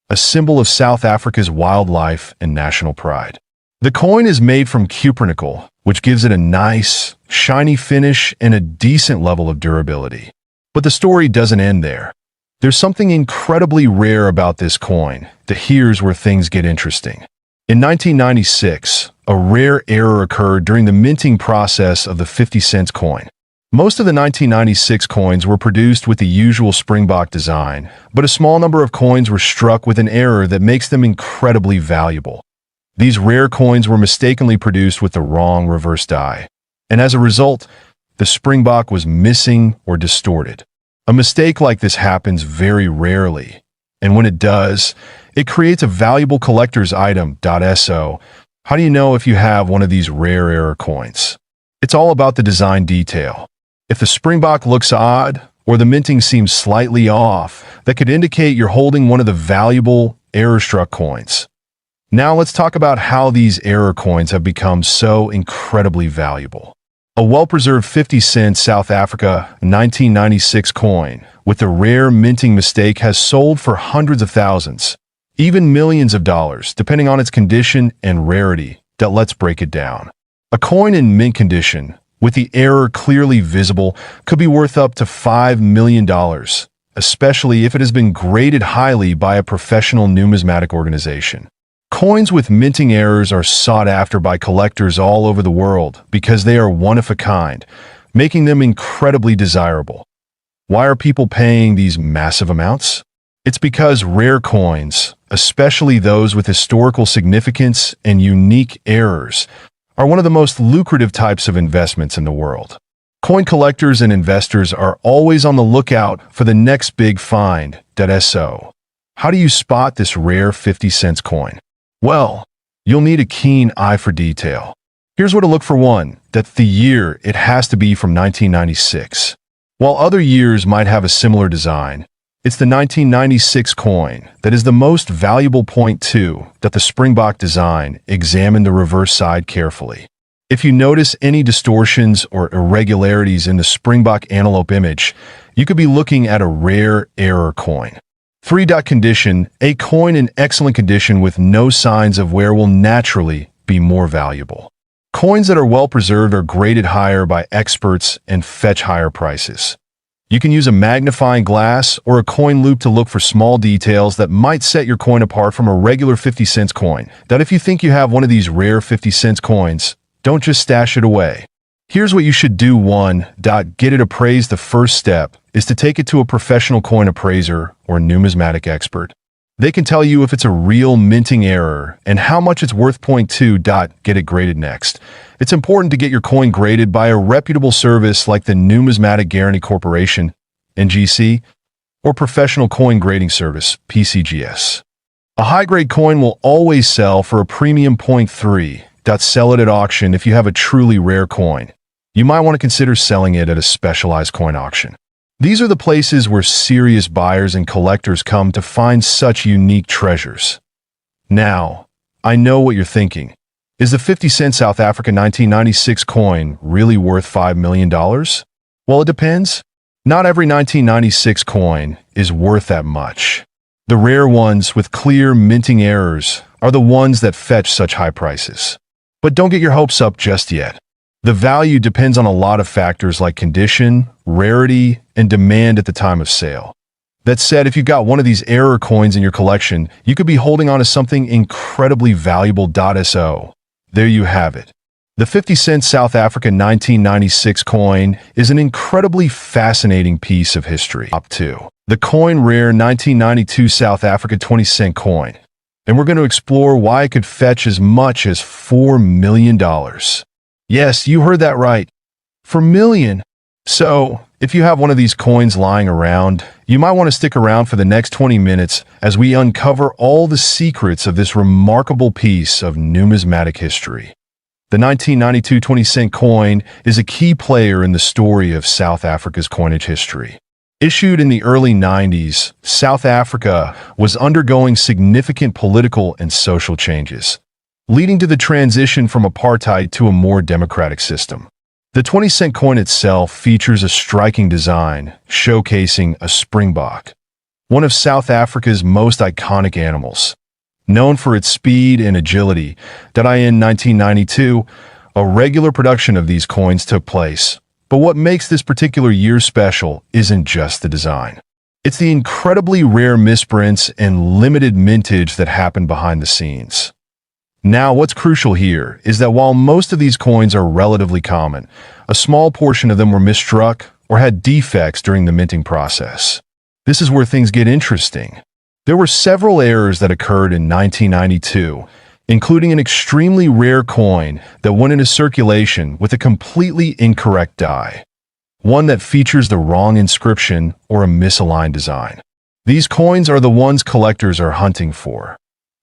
a symbol of South Africa's wildlife and national pride. The coin is made from cupronickel, which gives it a nice, shiny finish and a decent level of durability. But the story doesn't end there. There's something incredibly rare about this coin. Here's where things get interesting. In 1996, a rare error occurred during the minting process of the 50-cent coin. Most of the 1996 coins were produced with the usual springbok design, but a small number of coins were struck with an error that makes them incredibly valuable. These rare coins were mistakenly produced with the wrong reverse die, and as a result, the springbok was missing or distorted. A mistake like this happens very rarely, and when it does, it creates a valuable collector's item. So, how do you know if you have one of these rare error coins? It's all about the design detail. If the springbok looks odd, or the minting seems slightly off, that could indicate you're holding one of the valuable error-struck coins. Now let's talk about how these error coins have become so incredibly valuable. A well-preserved 50-cent South Africa 1996 coin with a rare minting mistake has sold for hundreds of thousands, even millions of dollars, depending on its condition and rarity. Let's break it down. A coin in mint condition, with the error clearly visible, could be worth up to $5 million, especially if it has been graded highly by a professional numismatic organization. Coins with minting errors are sought after by collectors all over the world because they are one of a kind, making them incredibly desirable. Why are people paying these massive amounts? It's because rare coins, especially those with historical significance and unique errors, are one of the most lucrative types of investments in the world. Coin collectors and investors are always on the lookout for the next big find. So, how do you spot this rare 50-cent coin? Well, you'll need a keen eye for detail. Here's where to look for one. The year, it has to be from 1996. While other years might have a similar design, it's the 1996 coin that is the most valuable. Point 2, that the springbok design. Examine the reverse side carefully. If you notice any distortions or irregularities in the springbok antelope image, you could be looking at a rare error coin. 3. Condition. A coin in excellent condition with no signs of wear will naturally be more valuable. Coins that are well preserved are graded higher by experts and fetch higher prices. You can use a magnifying glass or a coin loop to look for small details that might set your coin apart from a regular 50-cent coin. If you think you have one of these rare 50-cent coins, don't just stash it away. Here's what you should do. 1. Get it appraised. The first step is to take it to a professional coin appraiser or numismatic expert. They can tell you if it's a real minting error and how much it's worth. Point 2. Get it graded next. It's important to get your coin graded by a reputable service like the Numismatic Guarantee Corporation, NGC, or Professional Coin Grading Service, PCGS. A high-grade coin will always sell for a premium. Point 3. Sell it at auction. If you have a truly rare coin, you might want to consider selling it at a specialized coin auction. These are the places where serious buyers and collectors come to find such unique treasures. Now, I know what you're thinking. Is the 50-cent South Africa 1996 coin really worth $5 million? Well, it depends. Not every 1996 coin is worth that much. The rare ones with clear minting errors are the ones that fetch such high prices. But don't get your hopes up just yet. The value depends on a lot of factors like condition, rarity, and demand at the time of sale. That said, if you've got one of these error coins in your collection, you could be holding on to something incredibly valuable. So, there you have it. The 50-cent South Africa 1996 coin is an incredibly fascinating piece of history. Top 2. The coin rare 1992 South Africa 20-cent coin. And we're going to explore why it could fetch as much as $4 million. Yes, you heard that right. $4 million. So, if you have one of these coins lying around, you might want to stick around for the next 20 minutes as we uncover all the secrets of this remarkable piece of numismatic history. The 1992 20-cent coin is a key player in the story of South Africa's coinage history. Issued in the early 90s, South Africa was undergoing significant political and social changes, leading to the transition from apartheid to a more democratic system. The 20-cent coin itself features a striking design, showcasing a springbok, one of South Africa's most iconic animals. Known for its speed and agility, in 1992, a regular production of these coins took place. But what makes this particular year special isn't just the design. It's the incredibly rare misprints and limited mintage that happen behind the scenes. Now, what's crucial here is that while most of these coins are relatively common, a small portion of them were misstruck or had defects during the minting process. This is where things get interesting. There were several errors that occurred in 1992, including an extremely rare coin that went into circulation with a completely incorrect die, one that features the wrong inscription or a misaligned design. These coins are the ones collectors are hunting for.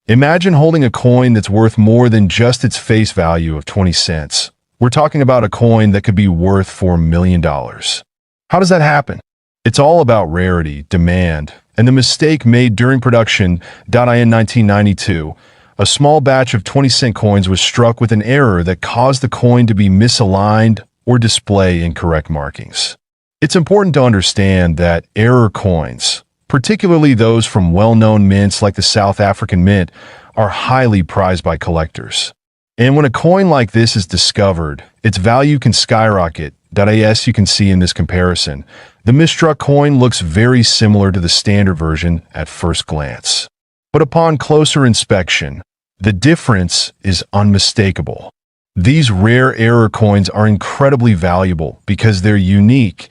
Imagine holding a coin that's worth more than just its face value of 20 cents. We're talking about a coin that could be worth $4 million. How does that happen? It's all about rarity, demand, and the mistake made during production. In 1992, a small batch of 20-cent coins was struck with an error that caused the coin to be misaligned or display incorrect markings. It's important to understand that error coins, particularly those from well-known mints like the South African Mint, are highly prized by collectors. And when a coin like this is discovered, its value can skyrocket. As you can see in this comparison, the misstruck coin looks very similar to the standard version at first glance. But upon closer inspection, the difference is unmistakable. These rare error coins are incredibly valuable because they're unique,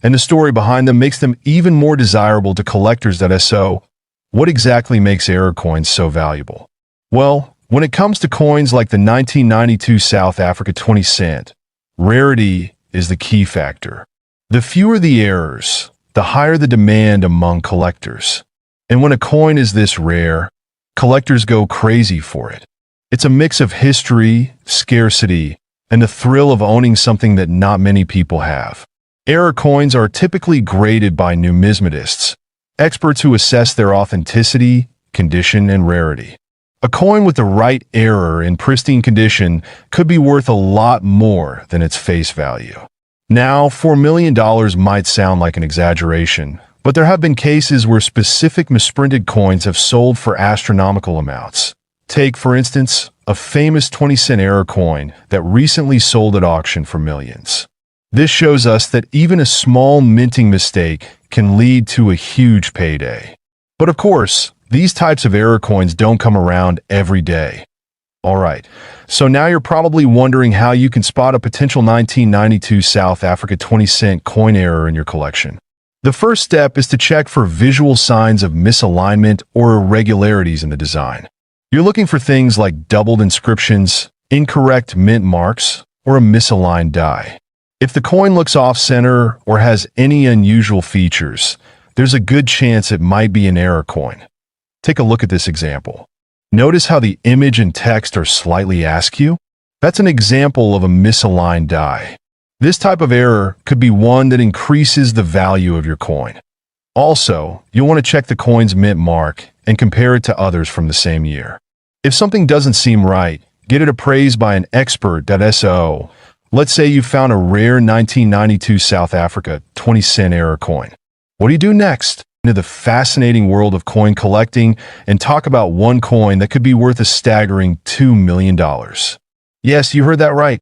and the story behind them makes them even more desirable to collectors. So, what exactly makes error coins so valuable? Well, when it comes to coins like the 1992 South Africa 20 cent, rarity is the key factor. The fewer the errors, the higher the demand among collectors. And when a coin is this rare, collectors go crazy for it. It's a mix of history, scarcity, and the thrill of owning something that not many people have. Error coins are typically graded by numismatists, experts who assess their authenticity, condition, and rarity. A coin with the right error in pristine condition could be worth a lot more than its face value. Now, $4 million might sound like an exaggeration, but there have been cases where specific misprinted coins have sold for astronomical amounts. Take, for instance, a famous 20-cent error coin that recently sold at auction for millions. This shows us that even a small minting mistake can lead to a huge payday. But of course, these types of error coins don't come around every day. Alright, so now you're probably wondering how you can spot a potential 1992 South Africa 20-cent coin error in your collection. The first step is to check for visual signs of misalignment or irregularities in the design. You're looking for things like doubled inscriptions, incorrect mint marks, or a misaligned die. If the coin looks off-center or has any unusual features, there's a good chance it might be an error coin. Take a look at this example. Notice how the image and text are slightly askew? That's an example of a misaligned die. This type of error could be one that increases the value of your coin. Also, you'll want to check the coin's mint mark and compare it to others from the same year. If something doesn't seem right, get it appraised by an expert. So, let's say you found a rare 1992 South Africa 20-cent error coin. What do you do next? Into the fascinating world of coin collecting and talk about one coin that could be worth a staggering $2 million. Yes, you heard that right.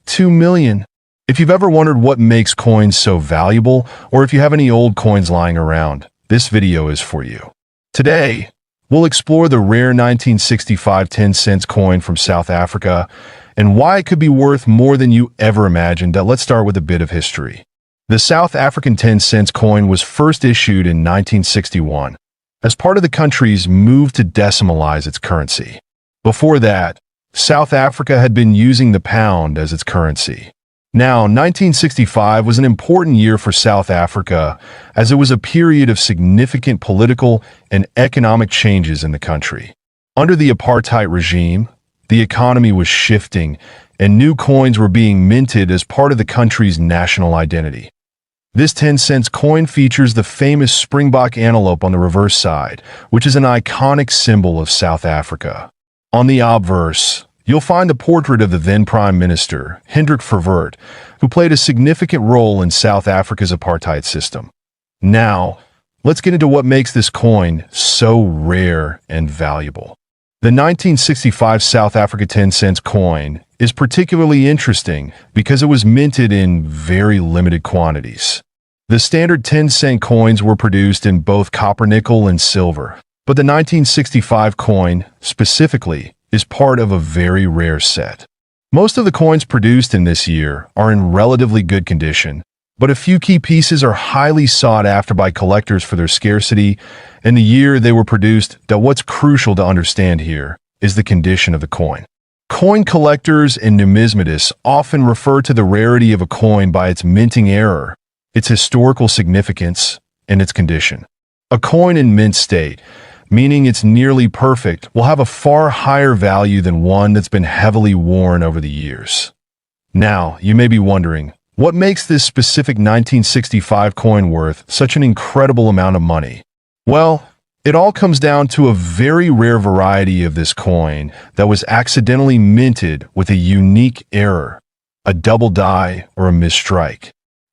$2 million. If you've ever wondered what makes coins so valuable, or if you have any old coins lying around, this video is for you. Today, we'll explore the rare 1965 10-cent coin from South Africa and why it could be worth more than you ever imagined. Let's start with a bit of history. The South African 10-cent coin was first issued in 1961 as part of the country's move to decimalize its currency. Before that, South Africa had been using the pound as its currency. Now, 1965 was an important year for South Africa as it was a period of significant political and economic changes in the country. Under the apartheid regime, the economy was shifting and new coins were being minted as part of the country's national identity. This 10-cent coin features the famous springbok antelope on the reverse side, which is an iconic symbol of South Africa. On the obverse, you'll find the portrait of the then Prime Minister, Hendrik Verwoerd, who played a significant role in South Africa's apartheid system. Now, let's get into what makes this coin so rare and valuable. The 1965 South Africa 10-cent coin is particularly interesting because it was minted in very limited quantities. The standard 10-cent coins were produced in both copper, nickel, and silver, but the 1965 coin, specifically, is part of a very rare set. Most of the coins produced in this year are in relatively good condition, but a few key pieces are highly sought after by collectors for their scarcity and the year they were produced. That what's crucial to understand here is the condition of the coin. Coin collectors and numismatists often refer to the rarity of a coin by its minting era, its historical significance, and its condition. A coin in mint state, meaning it's nearly perfect, will have a far higher value than one that's been heavily worn over the years. Now, you may be wondering, what makes this specific 1965 coin worth such an incredible amount of money? Well, it all comes down to a very rare variety of this coin that was accidentally minted with a unique error, a double die or a misstrike.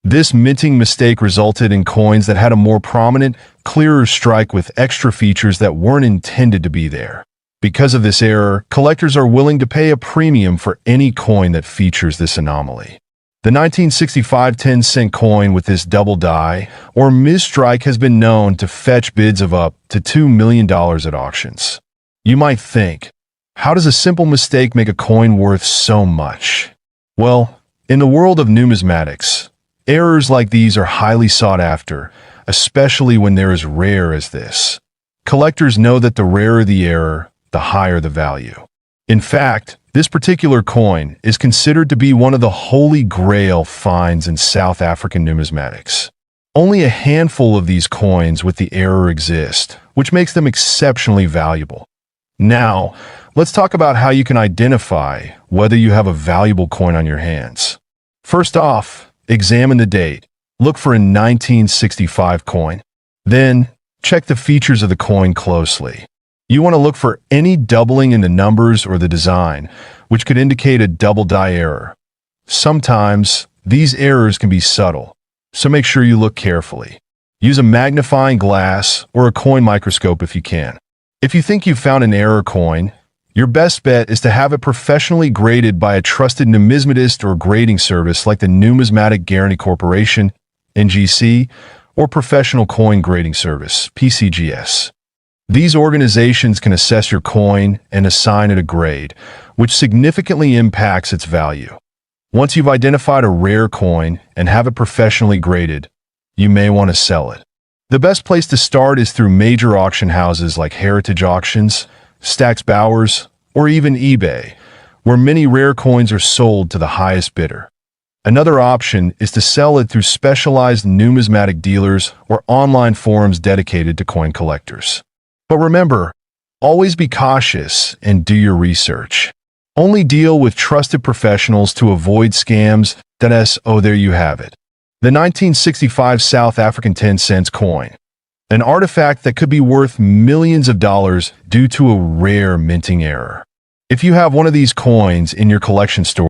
This minting mistake resulted in coins that had a more prominent, clearer strike with extra features that weren't intended to be there. Because of this error, collectors are willing to pay a premium for any coin that features this anomaly. The 1965 10-cent coin with this double die or misstrike has been known to fetch bids of up to $2 million at auctions. You might think, how does a simple mistake make a coin worth so much? Well, in the world of numismatics, errors like these are highly sought after, especially when they're as rare as this. Collectors know that the rarer the error, the higher the value. In fact, this particular coin is considered to be one of the holy grail finds in South African numismatics. Only a handful of these coins with the error exist, which makes them exceptionally valuable. Now, let's talk about how you can identify whether you have a valuable coin on your hands. First off, examine the date. Look for a 1965 coin. Then, check the features of the coin closely. You want to look for any doubling in the numbers or the design, which could indicate a double die error. Sometimes, these errors can be subtle, so make sure you look carefully. Use a magnifying glass or a coin microscope if you can. If you think you've found an error coin, your best bet is to have it professionally graded by a trusted numismatist or grading service like the Numismatic Guarantee Corporation, NGC, or Professional Coin Grading Service, PCGS. These organizations can assess your coin and assign it a grade, which significantly impacts its value. Once you've identified a rare coin and have it professionally graded, you may want to sell it. The best place to start is through major auction houses like Heritage Auctions, Stax Bowers, or even eBay, where many rare coins are sold to the highest bidder. Another option is to sell it through specialized numismatic dealers or online forums dedicated to coin collectors. But remember, always be cautious and do your research. Only deal with trusted professionals to avoid scams. There you have it. The 1965 South African 10-cent coin. An artifact that could be worth millions of dollars due to a rare minting error. If you have one of these coins in your collection store,